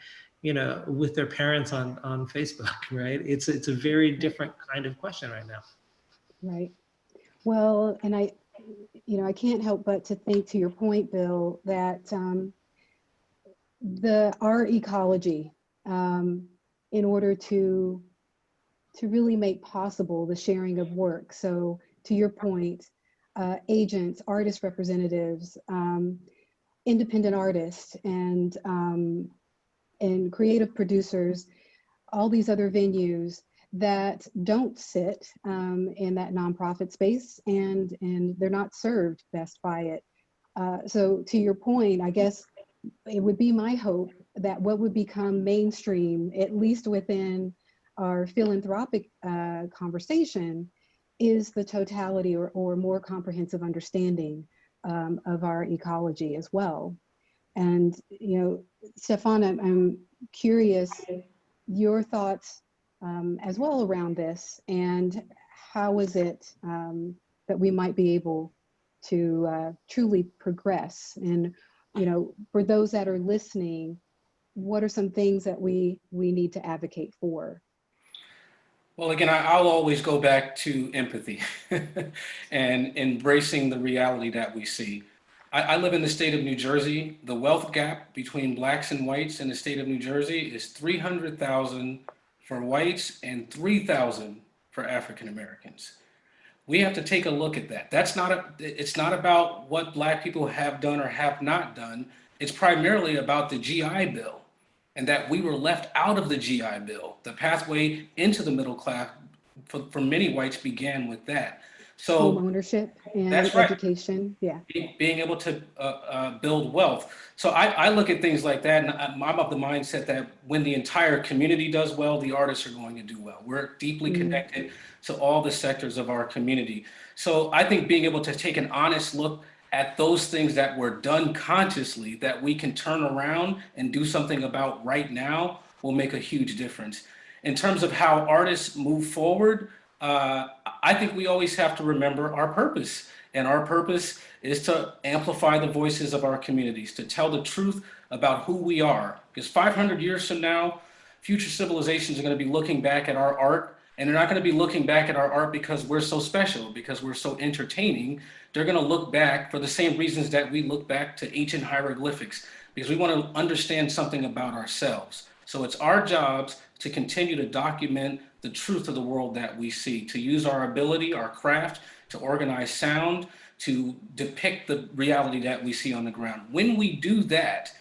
with their parents on Facebook, right? It's a very different kind of question right now. Right. Well, and I can't help but to think, to your point, Bill, that our ecology, in order to really make possible the sharing of work. So to your point, agents, artist representatives, independent artists, and creative producers, all these other venues that don't sit in that nonprofit space, and they're not served best by it. So to your point, I guess it would be my hope that what would become mainstream, at least within our philanthropic conversation, is the totality or more comprehensive understanding of our ecology as well. And, Stefon, I'm curious your thoughts as well around this, and how is it that we might be able to truly progress. And, you know, for those that are listening, what are some things that we need to advocate for? Well, again, I'll always go back to empathy and embracing the reality that we see. I live in the state of New Jersey. The wealth gap between blacks and whites in the state of New Jersey is 300,000 for whites and 3,000 for African Americans. We have to take a look at that. It's not about what Black people have done or have not done. It's primarily about the GI Bill, and that we were left out of the GI Bill. The pathway into the middle class for many whites began with that. So home ownership and that's right. education, yeah. Being able to build wealth. So I look at things like that, and I'm of the mindset that when the entire community does well, the artists are going to do well. We're deeply connected to all the sectors of our community. So I think being able to take an honest look at those things that were done consciously that we can turn around and do something about right now will make a huge difference. In terms of how artists move forward, I think we always have to remember our purpose. And our purpose is to amplify the voices of our communities, to tell the truth about who we are. Because 500 years from now, future civilizations are going to be looking back at our art, and they're not going to be looking back at our art because we're so special, because we're so entertaining. They're going to look back for the same reasons that we look back to ancient hieroglyphics, because we want to understand something about ourselves. So it's our jobs to continue to document the truth of the world that we see, to use our ability, our craft, to organize sound, to depict the reality that we see on the ground. When we do that,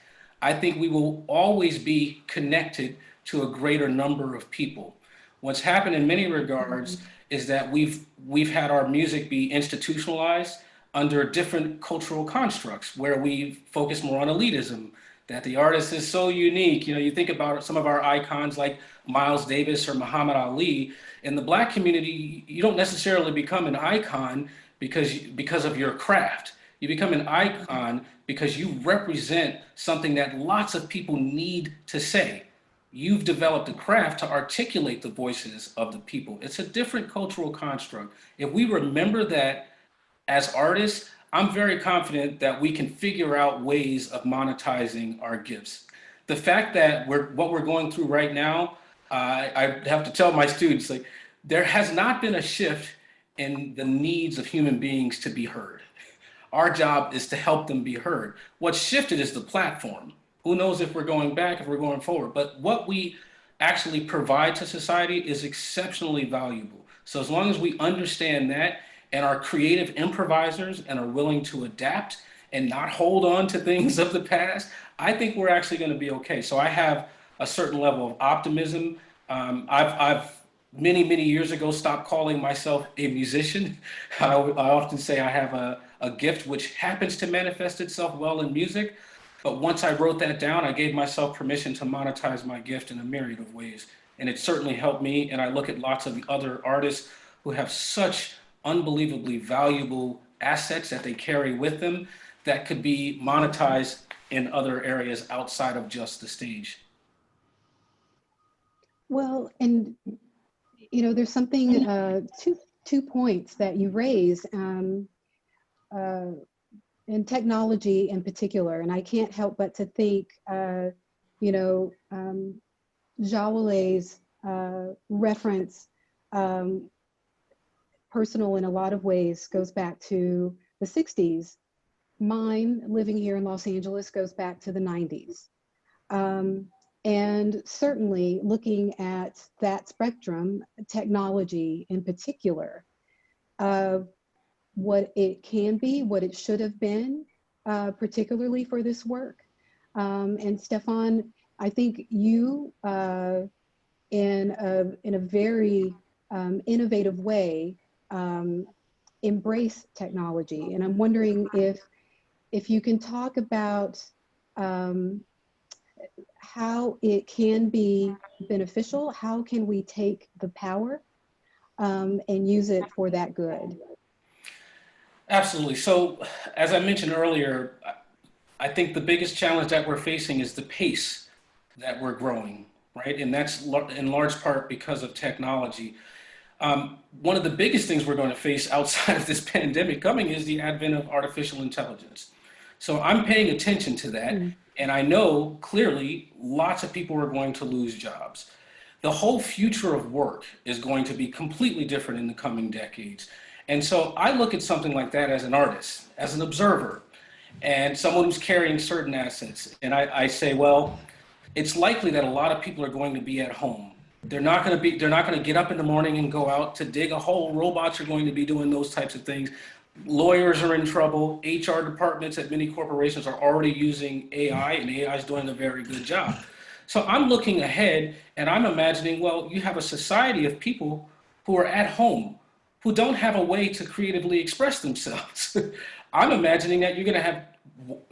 I think we will always be connected to a greater number of people. What's happened in many regards is that we've had our music be institutionalized under different cultural constructs where we focus more on elitism, that the artist is so unique. You know, you think about some of our icons like Miles Davis or Muhammad Ali. In the Black community, you don't necessarily become an icon because of your craft. You become an icon because you represent something that lots of people need to say. You've developed a craft to articulate the voices of the people. It's a different cultural construct. If we remember that as artists, I'm very confident that we can figure out ways of monetizing our gifts. The fact that what we're going through right now, I have to tell my students, like, there has not been a shift in the needs of human beings to be heard. Our job is to help them be heard. What's shifted is the platform. Who knows if we're going back, if we're going forward, but what we actually provide to society is exceptionally valuable. So as long as we understand that and are creative improvisers and are willing to adapt and not hold on to things of the past, I think we're actually going to be okay. So I have a certain level of optimism. I've many years ago stopped calling myself a musician. I often say I have a gift which happens to manifest itself well in music. But once I wrote that down, I gave myself permission to monetize my gift in a myriad of ways. And it certainly helped me. And I look at lots of other artists who have such unbelievably valuable assets that they carry with them that could be monetized in other areas outside of just the stage. Well, and you know, there's something, two points that you raised, in technology in particular, and I can't help but to think, you know, Jawole's reference, personal in a lot of ways, goes back to the 60s. Mine, living here in Los Angeles, goes back to the 90s. And certainly looking at that spectrum, technology in particular, what it can be, what it should have been, particularly for this work. And Stefon, I think you, in a very innovative way, embrace technology. And I'm wondering if you can talk about how it can be beneficial. How can we take the power and use it for that good? Absolutely. So as I mentioned earlier, I think the biggest challenge that we're facing is the pace that we're growing, right? And that's in large part because of technology. One of the biggest things we're going to face outside of this pandemic coming is the advent of artificial intelligence. So I'm paying attention to that. And I know clearly lots of people are going to lose jobs. The whole future of work is going to be completely different in the coming decades. And so I look at something like that as an artist, as an observer, and someone who's carrying certain assets. And I say, well, it's likely that a lot of people are going to be at home. They're not going to get up in the morning and go out to dig a hole. Robots are going to be doing those types of things. Lawyers are in trouble. HR departments at many corporations are already using AI, and AI is doing a very good job. So I'm looking ahead and I'm imagining, well, you have a society of people who are at home, who don't have a way to creatively express themselves. I'm imagining that you're going to have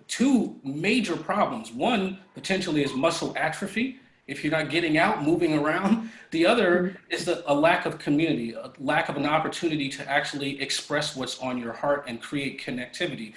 two major problems. One potentially is muscle atrophy, if you're not getting out, moving around. The other is a lack of community, a lack of an opportunity to actually express what's on your heart and create connectivity.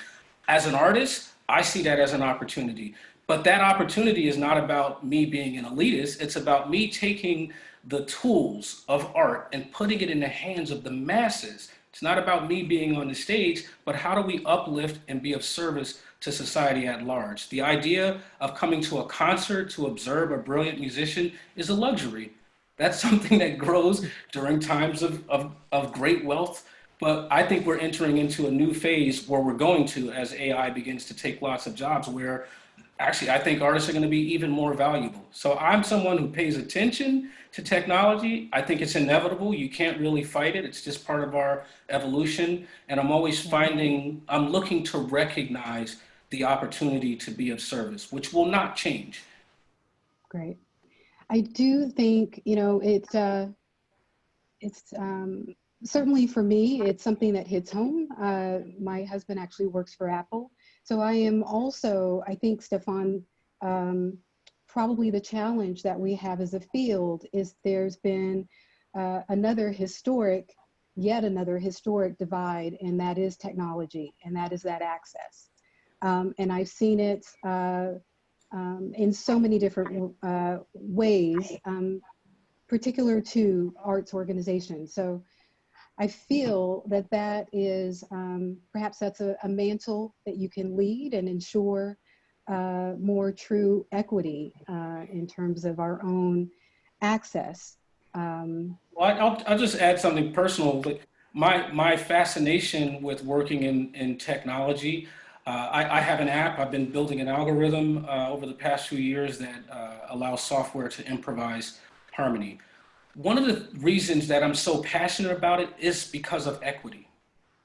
As an artist, I see that as an opportunity. But that opportunity is not about me being an elitist. It's about me taking the tools of art and putting it in the hands of the masses. It's not about me being on the stage, but how do we uplift and be of service to society at large? The idea of coming to a concert to observe a brilliant musician is a luxury. That's something that grows during times of great wealth. But I think we're entering into a new phase where we're going to, as AI begins to take lots of jobs, where actually I think artists are going to be even more valuable. So I'm someone who pays attention to technology. I think it's inevitable. You can't really fight it. It's just part of our evolution. And I'm always I'm looking to recognize the opportunity to be of service, which will not change. Great. I do think, you know, it's certainly for me, it's something that hits home. My husband actually works for Apple. So I am also, I think, Stefon, probably the challenge that we have as a field is there's been yet another historic divide, and that is technology, and that is that access. And I've seen it in so many different ways, particular to arts organizations. So I feel that that is, perhaps that's a mantle that you can lead and ensure more true equity in terms of our own access. Well, I'll just add something personal. My fascination with working in technology, I have an app. I've been building an algorithm over the past few years that allows software to improvise harmony. One of the reasons that I'm so passionate about it is because of equity.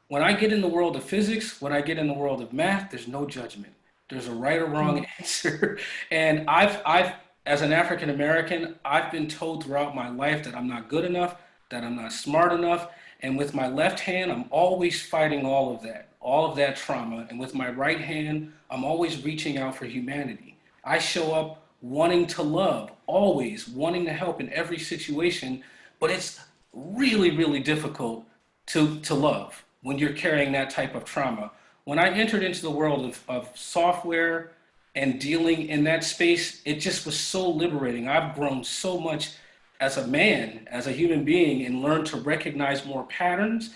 When I get in the world of physics, when I get in the world of math, there's no judgment. There's a right or wrong answer. And I've, as an African American, I've been told throughout my life that I'm not good enough, that I'm not smart enough. And with my left hand, I'm always fighting all of that trauma. And with my right hand, I'm always reaching out for humanity. I show up wanting to love, always wanting to help in every situation, but it's really, really difficult to love when you're carrying that type of trauma. When I entered into the world of software and dealing in that space, it just was so liberating. I've grown so much as a man, as a human being, and learned to recognize more patterns.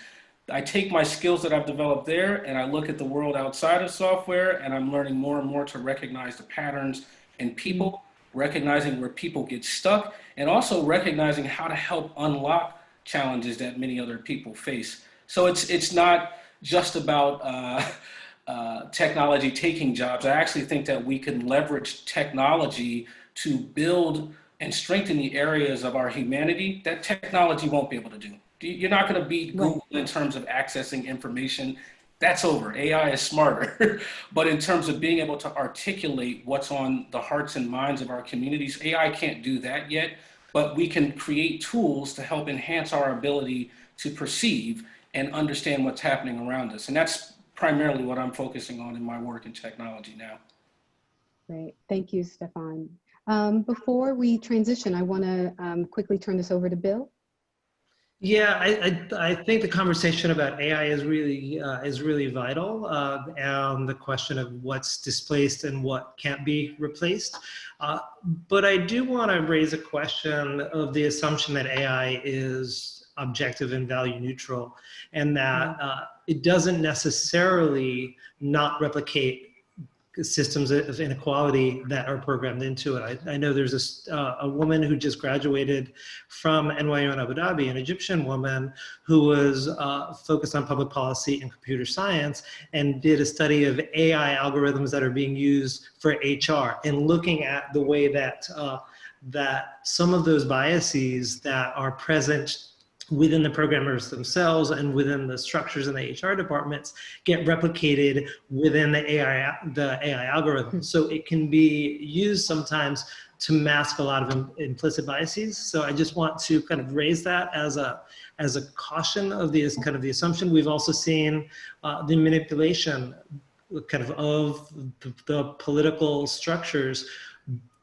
I take my skills that I've developed there and I look at the world outside of software, and I'm learning more and more to recognize the patterns in people, recognizing where people get stuck, and also recognizing how to help unlock challenges that many other people face. So it's not just about technology taking jobs. I actually think that we can leverage technology to build and strengthen the areas of our humanity that technology won't be able to do. You're not going to beat Google in terms of accessing information. That's over. AI is smarter. But in terms of being able to articulate what's on the hearts and minds of our communities, AI can't do that yet, but we can create tools to help enhance our ability to perceive and understand what's happening around us. And that's primarily what I'm focusing on in my work in technology now. Great. Thank you, Stefon. Before we transition, I want to quickly turn this over to Bill. Yeah, I think the conversation about AI is really vital, and the question of what's displaced and what can't be replaced. But I do want to raise a question of the assumption that AI is objective and value neutral, and that it doesn't necessarily not replicate systems of inequality that are programmed into it. I know there's a woman who just graduated from NYU in Abu Dhabi, an Egyptian woman who was focused on public policy and computer science, and did a study of AI algorithms that are being used for HR, and looking at the way that that some of those biases that are present within the programmers themselves and within the structures in the HR departments get replicated within the AI algorithms. So it can be used sometimes to mask a lot of implicit biases. So I just want to kind of raise that as a caution of the kind of the assumption. We've also seen the manipulation kind of the political structures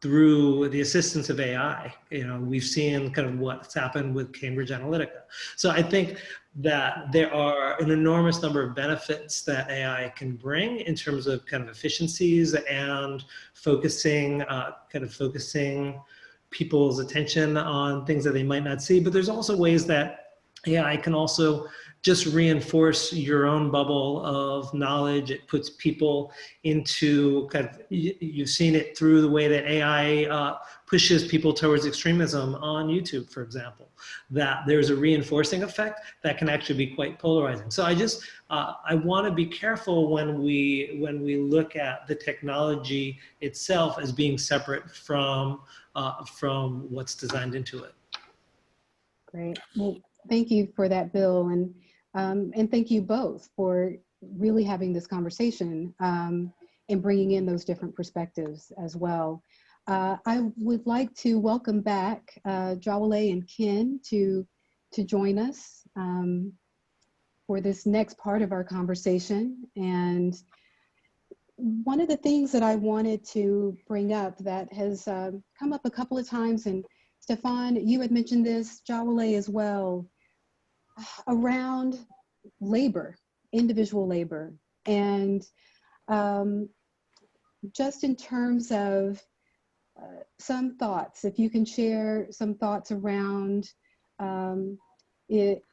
through the assistance of AI. We've seen kind of what's happened with Cambridge Analytica. So I think that there are an enormous number of benefits that AI can bring in terms of kind of efficiencies and focusing people's attention on things that they might not see. But there's also ways that AI can also just reinforce your own bubble of knowledge. It puts people into kind of, you've seen it through the way that AI pushes people towards extremism on YouTube, for example, that there's a reinforcing effect that can actually be quite polarizing. So I want to be careful when we look at the technology itself as being separate from what's designed into it. Great. Well, thank you for that, Bill. And thank you both for really having this conversation and bringing in those different perspectives as well. I would like to welcome back Jawole and Ken to join us for this next part of our conversation. And one of the things that I wanted to bring up that has come up a couple of times, and Stefon, you had mentioned this, Jawole as well, around labor, individual labor. And just in terms of some thoughts, if you can share some thoughts around it,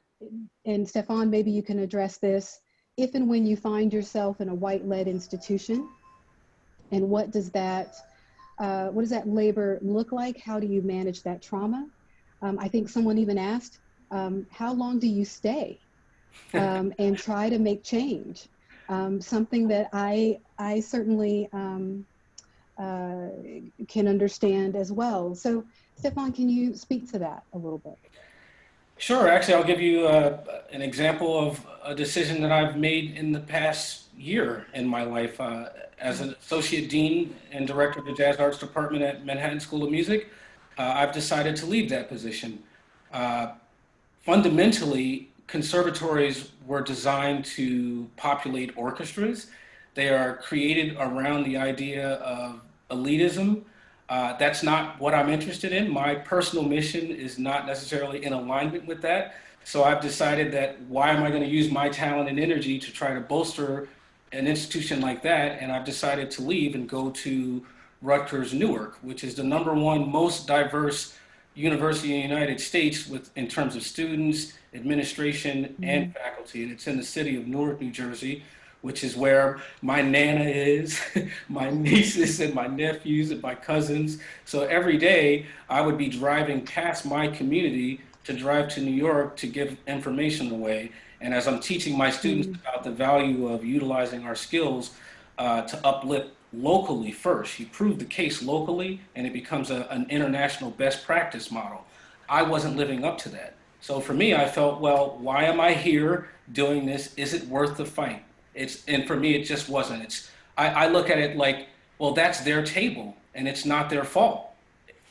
and Stefon, maybe you can address this, if and when you find yourself in a white-led institution, and what does that labor look like? How do you manage that trauma? I think someone even asked, how long do you stay and try to make change? Something that I certainly can understand as well. So Stefon, can you speak to that a little bit? Sure. Actually, I'll give you an example of a decision that I've made in the past year in my life. As an associate dean and director of the Jazz Arts Department at Manhattan School of Music, I've decided to leave that position. Fundamentally, conservatories were designed to populate orchestras. They are created around the idea of elitism. That's not what I'm interested in. My personal mission is not necessarily in alignment with that. So I've decided that why am I going to use my talent and energy to try to bolster an institution like that? And I've decided to leave and go to Rutgers Newark, which is the #1 most diverse university in the United States in terms of students, administration, and faculty. And it's in the city of Newark, New Jersey, which is where my Nana is, my nieces and my nephews and my cousins. So every day I would be driving past my community to drive to New York to give information away. And as I'm teaching my students about the value of utilizing our skills to uplift locally first, you prove the case locally and it becomes an international best practice model. I wasn't living up to that. So for me, I felt, well, why am I here doing this? Is it worth the fight? And for me, it just wasn't. I look at it like, well, that's their table and it's not their fault.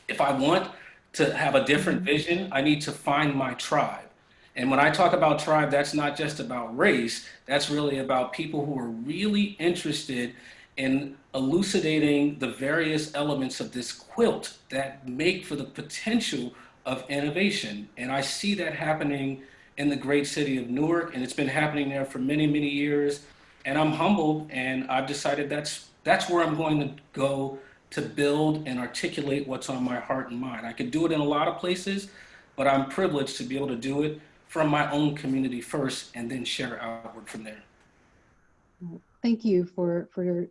If I want to have a different vision, I need to find my tribe. And when I talk about tribe, that's not just about race. That's really about people who are really interested in elucidating the various elements of this quilt that make for the potential of innovation. And I see that happening in the great city of Newark, and it's been happening there for many, many years. And I'm humbled, and I've decided that's where I'm going to go to build and articulate what's on my heart and mind. I could do it in a lot of places, but I'm privileged to be able to do it from my own community first and then share outward from there. Thank you for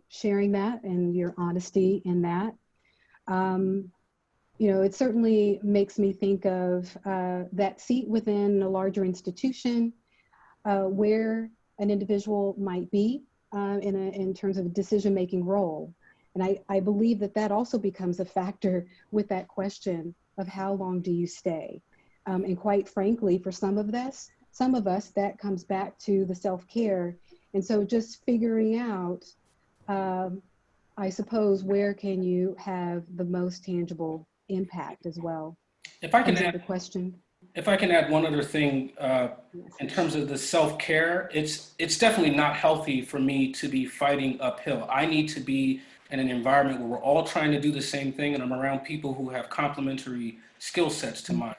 sharing that and your honesty in that. You know, it certainly makes me think of that seat within a larger institution where an individual might be in terms of a decision-making role. And I believe that that also becomes a factor with that question of how long do you stay? And quite frankly, for some of us, that comes back to the self-care. And so just figuring out, I suppose, where can you have the most tangible impact as well? If I can Is that add the question? If I can add one other thing, in terms of the self-care, it's definitely not healthy for me to be fighting uphill. I need to be in an environment where we're all trying to do the same thing, and I'm around people who have complementary skill sets to mine.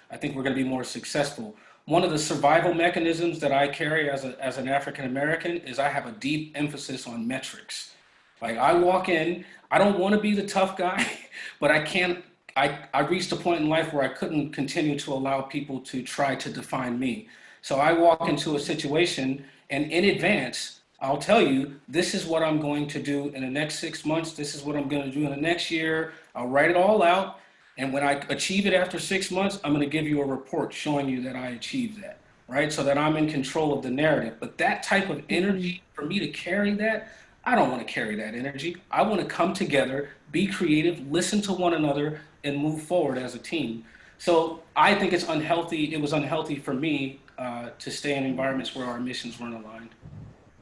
I think we're going to be more successful. One of the survival mechanisms that I carry as an African American is I have a deep emphasis on metrics. Like, I walk in, I don't want to be the tough guy, but I can't. I reached a point in life where I couldn't continue to allow people to try to define me. So I walk into a situation, and in advance, I'll tell you, this is what I'm going to do in the next 6 months. This is what I'm going to do in the next year. I'll write it all out. And when I achieve it after 6 months, I'm going to give you a report showing you that I achieved that, right? So that I'm in control of the narrative. But that type of energy, for me to carry that, I don't want to carry that energy. I want to come together, be creative, listen to one another, and move forward as a team. So I think it's unhealthy. It was unhealthy for me to stay in environments where our missions weren't aligned.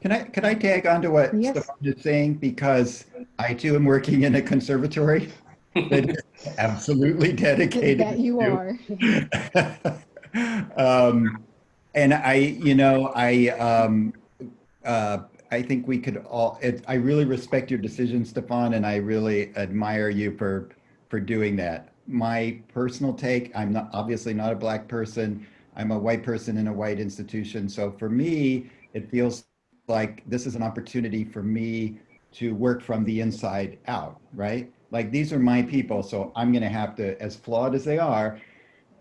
Can I tag on to what Yes. Stefon is saying? Because I too am working in a conservatory that is absolutely dedicated. That you are. And I think we could all, I really respect your decision, Stefon, and I really admire you for doing that. My personal take, I'm obviously not a Black person. I'm a white person in a white institution. So for me, it feels like this is an opportunity for me to work from the inside out, right? Like, these are my people. So I'm going to have to, as flawed as they are,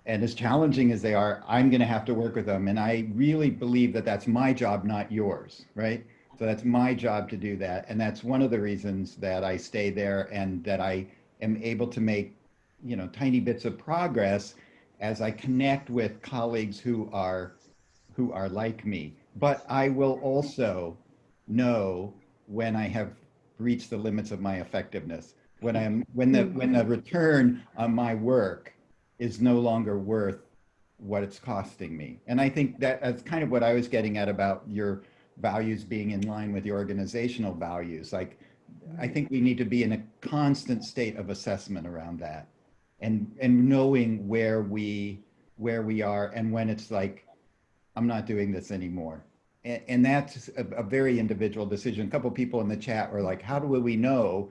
and as challenging as they are, I'm going to have to work with them. And I really believe that that's my job, not yours, right? So that's my job to do that. And that's one of the reasons that I stay there and that I am able to make, tiny bits of progress as I connect with colleagues who are like me. But I will also know when I have reached the limits of my effectiveness, when the return on my work is no longer worth what it's costing me. And I think that's kind of what I was getting at about your values being in line with your organizational values. Like, I think we need to be in a constant state of assessment around that, and knowing where we are and when it's like, I'm not doing this anymore. And that's a very individual decision. A couple of people in the chat were like, how do we know?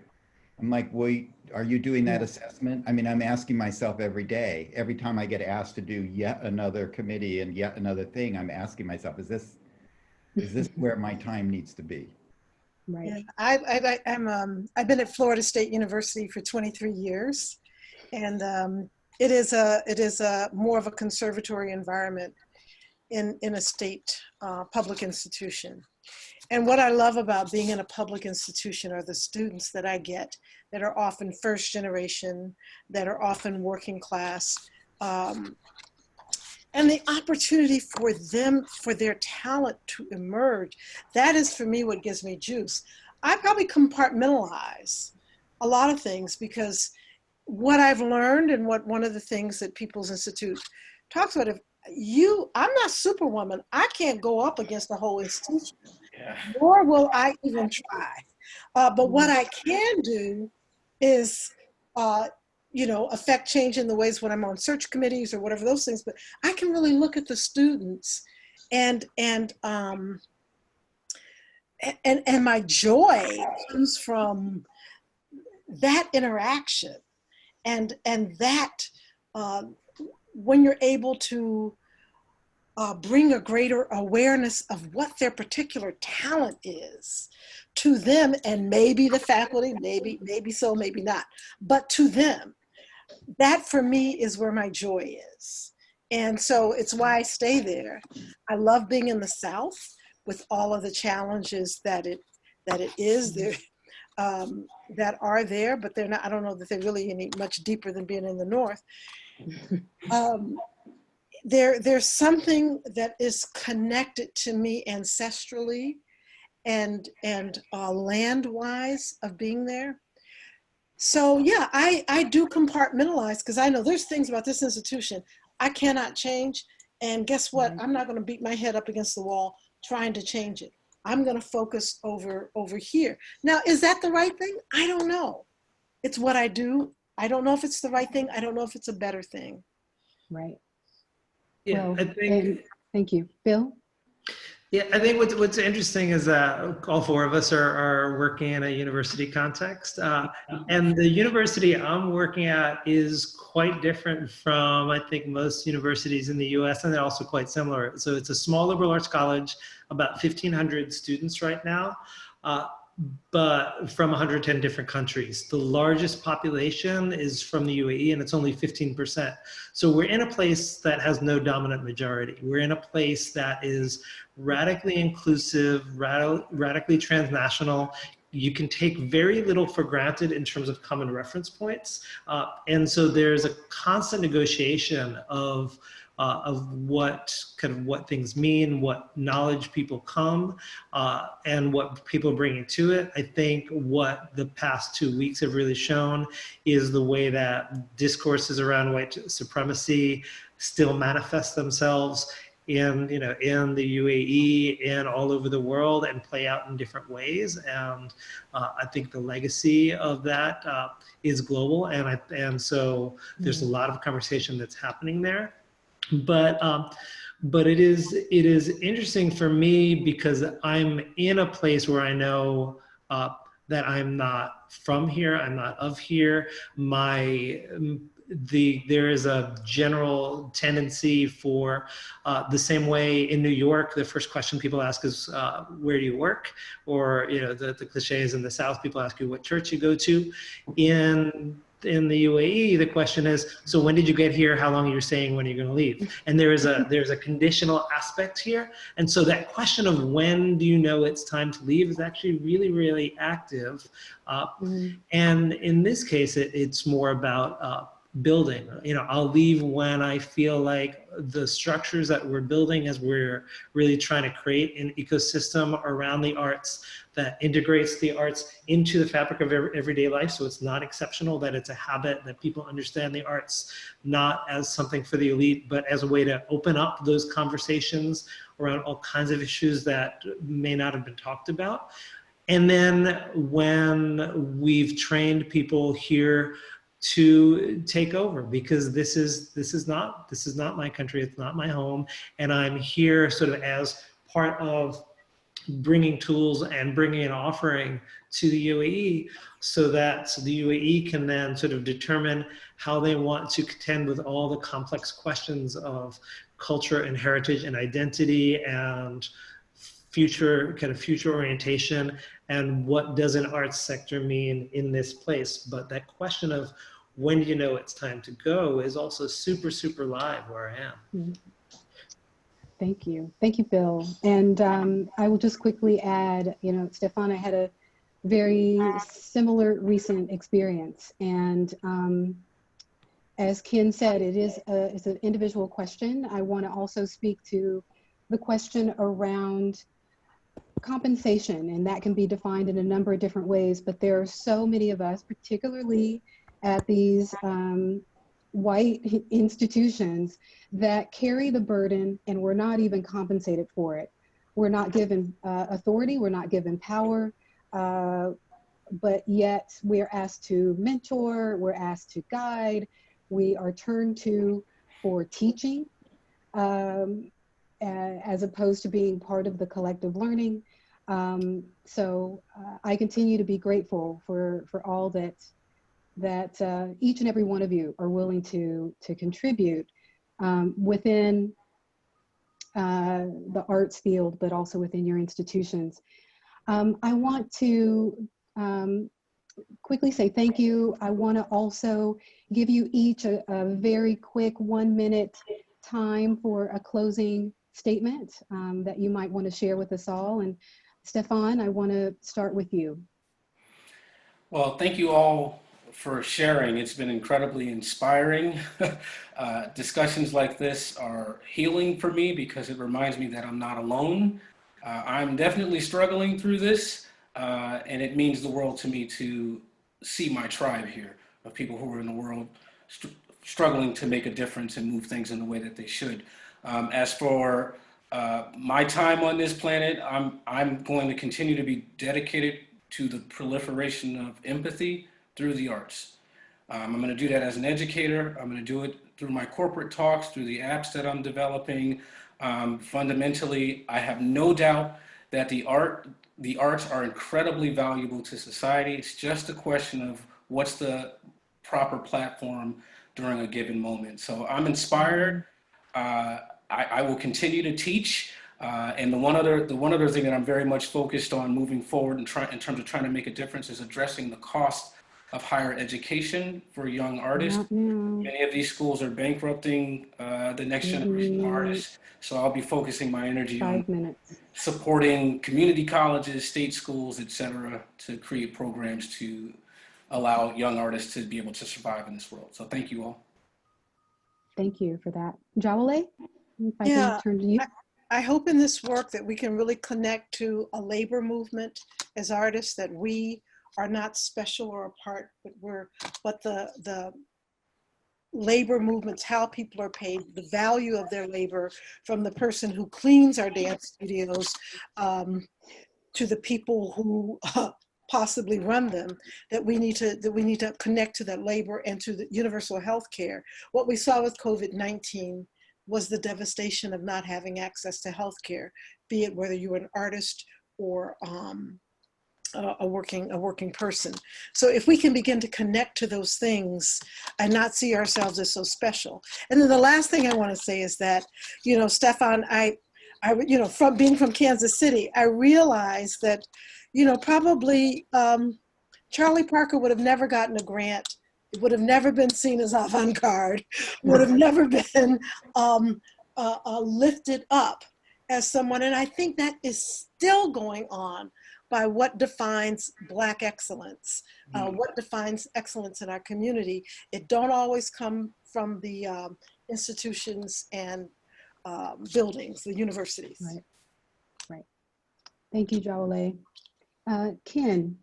I'm like, well, are you doing that assessment? I mean, I'm asking myself every day, every time I get asked to do yet another committee and yet another thing, I'm asking myself, is this where my time needs to be? Right. Yeah, I've been at Florida State University for 23 years, and it is a more of a conservatory environment in a state public institution. And what I love about being in a public institution are the students that I get that are often first generation, that are often working class, and the opportunity for them, for their talent to emerge. That is, for me, what gives me juice. I probably compartmentalize a lot of things because what I've learned, and what one of the things that People's Institute talks about, I'm not Superwoman. I can't go up against the whole institution, nor will I even try. But what I can do is, affect change in the ways when I'm on search committees or whatever those things. But I can really look at the students, and my joy comes from that interaction, and that. When you're able to bring a greater awareness of what their particular talent is to them, and maybe the faculty, maybe so, maybe not, but to them, that for me is where my joy is. And so it's why I stay there. I love being in the South with all of the challenges that it is there, that are there, but they're not, I don't know that they're really any much deeper than being in the North. There's something that is connected to me ancestrally and land-wise of being there. So yeah, I do compartmentalize because I know there's things about this institution I cannot change. And guess what? I'm not going to beat my head up against the wall trying to change it. I'm going to focus over here. Now, is that the right thing? I don't know. It's what I do. I don't know if it's the right thing. I don't know if it's a better thing. Right. Yeah, Well, I think. Thank you. Bill? Yeah, I think what's interesting is that all four of us are working in a university context. And the university I'm working at is quite different from, I think, most universities in the US, and they're also quite similar. So it's a small liberal arts college, about 1,500 students right now, but from 110 different countries. The largest population is from the UAE, and it's only 15%. So we're in a place that has no dominant majority. We're in a place that is radically inclusive, radically transnational. You can take very little for granted in terms of common reference points. And so there's a constant negotiation of what things mean, what knowledge people come, and what people bring into it. I think what the past 2 weeks have really shown is the way that discourses around white supremacy still manifest themselves in the UAE and all over the world and play out in different ways. And I think the legacy of that is global. And so there's a lot of conversation that's happening there. But it is interesting for me because I'm in a place where I know that I'm not from here, I'm not of here. There is a general tendency for the same way in New York, the first question people ask is, where do you work? Or, the cliches in the South, people ask you what church you go to. In the UAE, the question is, so when did you get here? How long are you staying? When are you going to leave? And there's a conditional aspect here. And so that question of when do you know it's time to leave is actually really, really active. And in this case, it's more about building. I'll leave when I feel like the structures that we're building as we're really trying to create an ecosystem around the arts that integrates the arts into the fabric of everyday life. So it's not exceptional, that it's a habit, that people understand the arts not as something for the elite, but as a way to open up those conversations around all kinds of issues that may not have been talked about. And then when we've trained people here to take over, because this is not my country, it's not my home, and I'm here sort of as part of bringing tools and bringing an offering to the UAE, so that the UAE can then sort of determine how they want to contend with all the complex questions of culture and heritage and identity and future orientation, and what does an arts sector mean in this place. But that question of when do you know it's time to go is also super, super live where I am. Thank you. Thank you, Bill. And I will just quickly add, Stefon, I had a very similar recent experience. And as Ken said, it's an individual question. I want to also speak to the question around compensation, and that can be defined in a number of different ways, but there are so many of us, particularly at these white institutions, that carry the burden and we're not even compensated for it. We're not given authority, we're not given power, but yet we're asked to mentor, we're asked to guide, we are turned to for teaching, as opposed to being part of the collective learning. So I continue to be grateful for all that each and every one of you are willing to contribute within the arts field, but also within your institutions. I want to quickly say thank you. I want to also give you each a very quick 1 minute time for a closing statement that you might want to share with us all. And Stefon, I want to start with you. Well, thank you all for sharing. It's been incredibly inspiring. Discussions like this are healing for me because it reminds me that I'm not alone. I'm definitely struggling through this, and it means the world to me to see my tribe here of people who are in the world struggling to make a difference and move things in the way that they should. As for my time on this planet, I'm going to continue to be dedicated to the proliferation of empathy through the arts. I'm going to do that as an educator. I'm going to do it through my corporate talks, through the apps that I'm developing. Fundamentally, I have no doubt that the arts are incredibly valuable to society. It's just a question of what's the proper platform during a given moment. So I'm inspired. I will continue to teach. And the one other thing that I'm very much focused on moving forward in terms of trying to make a difference is addressing the cost of higher education for young artists. Many of these schools are bankrupting the next generation of artists. So I'll be focusing my energy on supporting community colleges, state schools, et cetera, to create programs to allow young artists to be able to survive in this world. So thank you all. Thank you for that. Jawole, if I Yeah, can turn to you. I hope in this work that we can really connect to a labor movement as artists, that we are not special or apart, but the labor movements, how people are paid, the value of their labor, from the person who cleans our dance studios to the people who possibly run them, that we need to connect to that labor and to the universal health care. What we saw with COVID-19 was the devastation of not having access to health care, be it whether you were an artist or a working person. So if we can begin to connect to those things and not see ourselves as so special. And then the last thing I want to say is that, Stefon, I from being from Kansas City, I realized that, probably Charlie Parker would have never gotten a grant. It would have never been seen as avant-garde, would have never been lifted up as someone. And I think that is still going on by what defines Black excellence, what defines excellence in our community. It don't always come from the institutions and buildings, the universities. Right. Thank you, Jawole. Ken.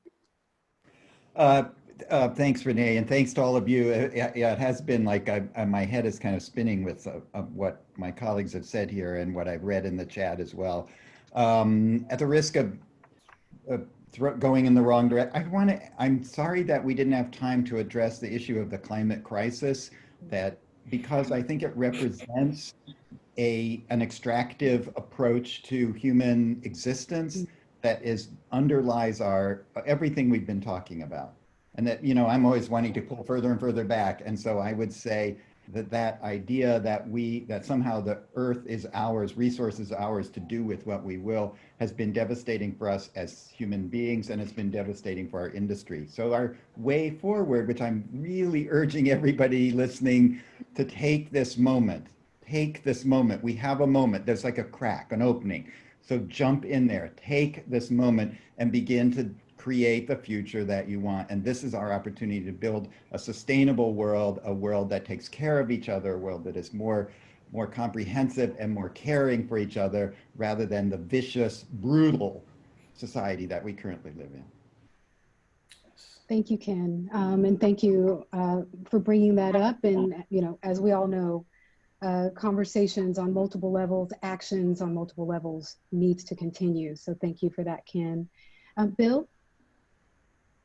Thanks, Renae, and thanks to all of you. Yeah, it has been like my head is kind of spinning with what my colleagues have said here and what I've read in the chat as well. At the risk of going in the wrong direction, I'm sorry that we didn't have time to address the issue of the climate crisis, because I think it represents an extractive approach to human existence that underlies everything we've been talking about. And that, I'm always wanting to pull further and further back. And so I would say that idea that somehow the earth is ours, resources ours to do with what we will, has been devastating for us as human beings, and it's been devastating for our industry. So our way forward, which I'm really urging everybody listening to take this moment. We have a moment. There's like a crack, an opening. So jump in there, take this moment and begin to create the future that you want. And this is our opportunity to build a sustainable world, a world that takes care of each other, a world that is more comprehensive and more caring for each other, rather than the vicious, brutal society that we currently live in. Thank you, Ken. And thank you for bringing that up. And, as we all know, conversations on multiple levels, actions on multiple levels needs to continue. So thank you for that, Ken. Bill?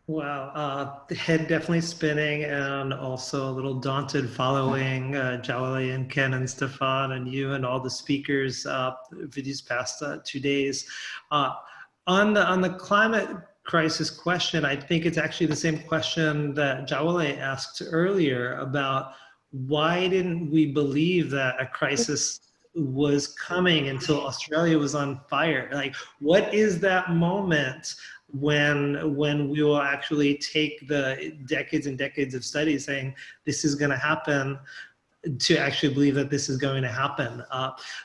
Wow, the head definitely spinning, and also a little daunted following Jawole and Ken and Stefon and you and all the speakers for these past 2 days. On the climate crisis question, I think it's actually the same question that Jawole asked earlier about why didn't we believe that a crisis was coming until Australia was on fire? Like, what is that moment when we will actually take the decades and decades of studies saying this is going to happen, to actually believe that this is going to happen.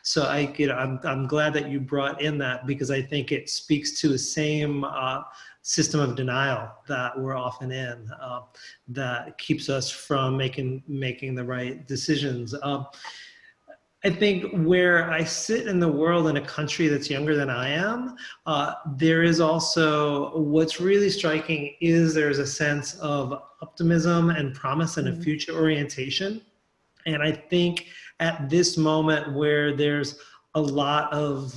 So I'm glad that you brought in that, because I think it speaks to the same system of denial that we're often in, that keeps us from making the right decisions. I think where I sit in the world in a country that's younger than I am, there is also, what's really striking is there's a sense of optimism and promise and a future orientation. And I think at this moment where there's a lot of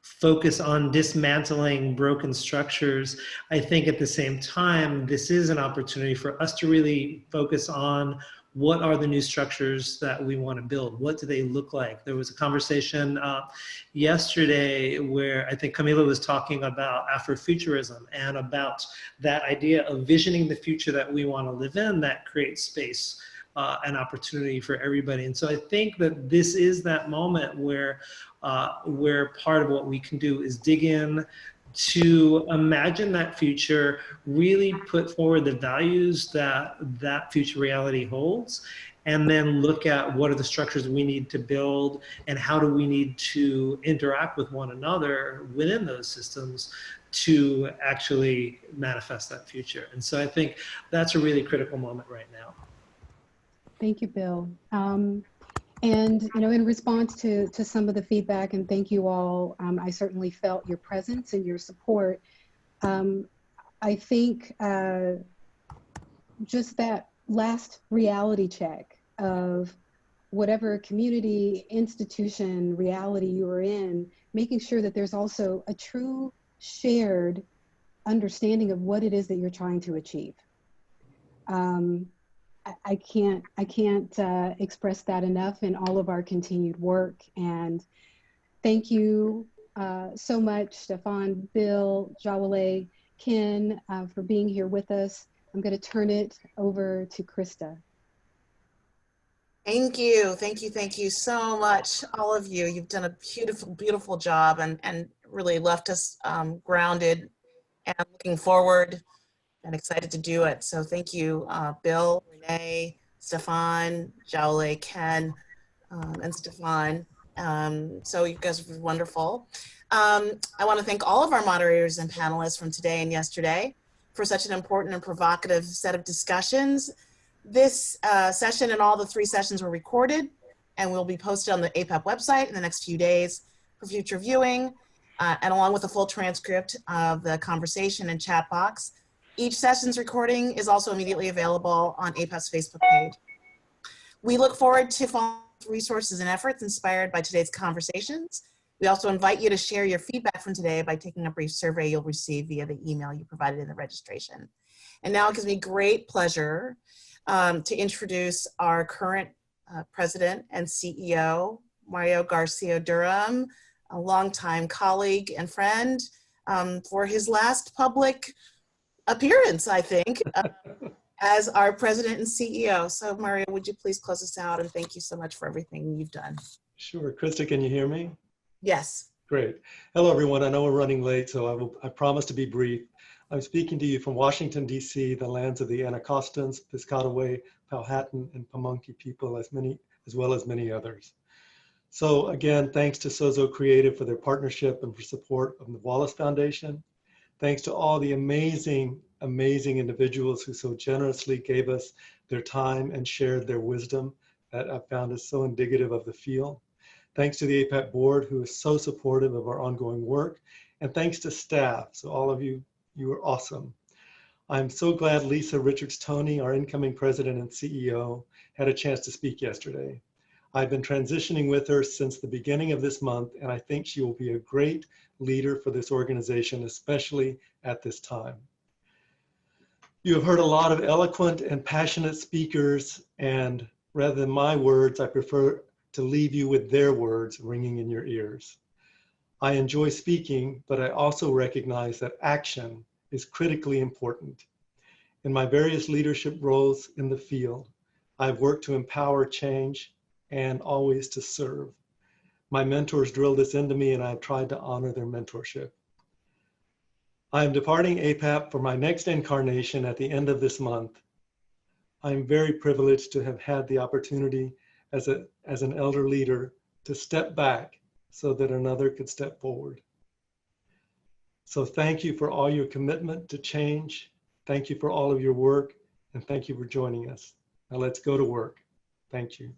focus on dismantling broken structures, I think at the same time, this is an opportunity for us to really focus on what are the new structures that we want to build? What do they look like? There was a conversation yesterday where I think Camila was talking about Afrofuturism and about that idea of visioning the future that we want to live in that creates space and opportunity for everybody. And so I think that this is that moment where part of what we can do is dig in to imagine that future, really put forward the values that that future reality holds, and then look at what are the structures we need to build and how do we need to interact with one another within those systems to actually manifest that future. And so I think that's a really critical moment right now. Thank you, Bill. And in response to some of the feedback, and thank you all, I certainly felt your presence and your support. I think just that last reality check of whatever community, institution, reality you are in, making sure that there's also a true shared understanding of what it is that you're trying to achieve. I can't express that enough in all of our continued work. And thank you so much, Stefon, Bill, Jawole, Ken, for being here with us. I'm going to turn it over to Krista. Thank you. Thank you so much, all of you. You've done a beautiful, beautiful job and really left us grounded and looking forward and excited to do it. So thank you, Bill, Renae, Stefon, Jawole, Ken, and Stefon. So you guys are wonderful. I want to thank all of our moderators and panelists from today and yesterday for such an important and provocative set of discussions. This session and all the 3 sessions were recorded and will be posted on the APAP website in the next few days for future viewing, and along with a full transcript of the conversation and chat box. Each session's recording is also immediately available on APAP's Facebook page. We look forward to following resources and efforts inspired by today's conversations. We also invite you to share your feedback from today by taking a brief survey you'll receive via the email you provided in the registration. And now it gives me great pleasure to introduce our current president and CEO, Mario Garcia-Durham, a longtime colleague and friend, for his last public appearance, I think, as our president and CEO. So Mario, would you please close us out, and thank you so much for everything you've done. Sure. Krista, can you hear me? Yes. Great. Hello, everyone. I know we're running late, so I promise to be brief. I'm speaking to you from Washington, D.C., the lands of the Anacostans, Piscataway, Powhatan, and Pamunkey people, as well as many others. So again, thanks to Sozo Creative for their partnership and for support of the Wallace Foundation. Thanks to all the amazing individuals who so generously gave us their time and shared their wisdom that I found is so indicative of the field. Thanks to the APAP board, who is so supportive of our ongoing work. And thanks to staff. So all of you, you are awesome. I'm so glad Lisa Richards-Toney, our incoming president and CEO, had a chance to speak yesterday. I've been transitioning with her since the beginning of this month, and I think she will be a great leader for this organization, especially at this time. You have heard a lot of eloquent and passionate speakers, and rather than my words, I prefer to leave you with their words ringing in your ears. I enjoy speaking, but I also recognize that action is critically important. In my various leadership roles in the field, I've worked to empower change and always to serve. My mentors drilled this into me, and I've tried to honor their mentorship. I am departing APAP for my next incarnation at the end of this month. I'm very privileged to have had the opportunity as an elder leader to step back so that another could step forward. So thank you for all your commitment to change. Thank you for all of your work, and thank you for joining us. Now let's go to work. Thank you.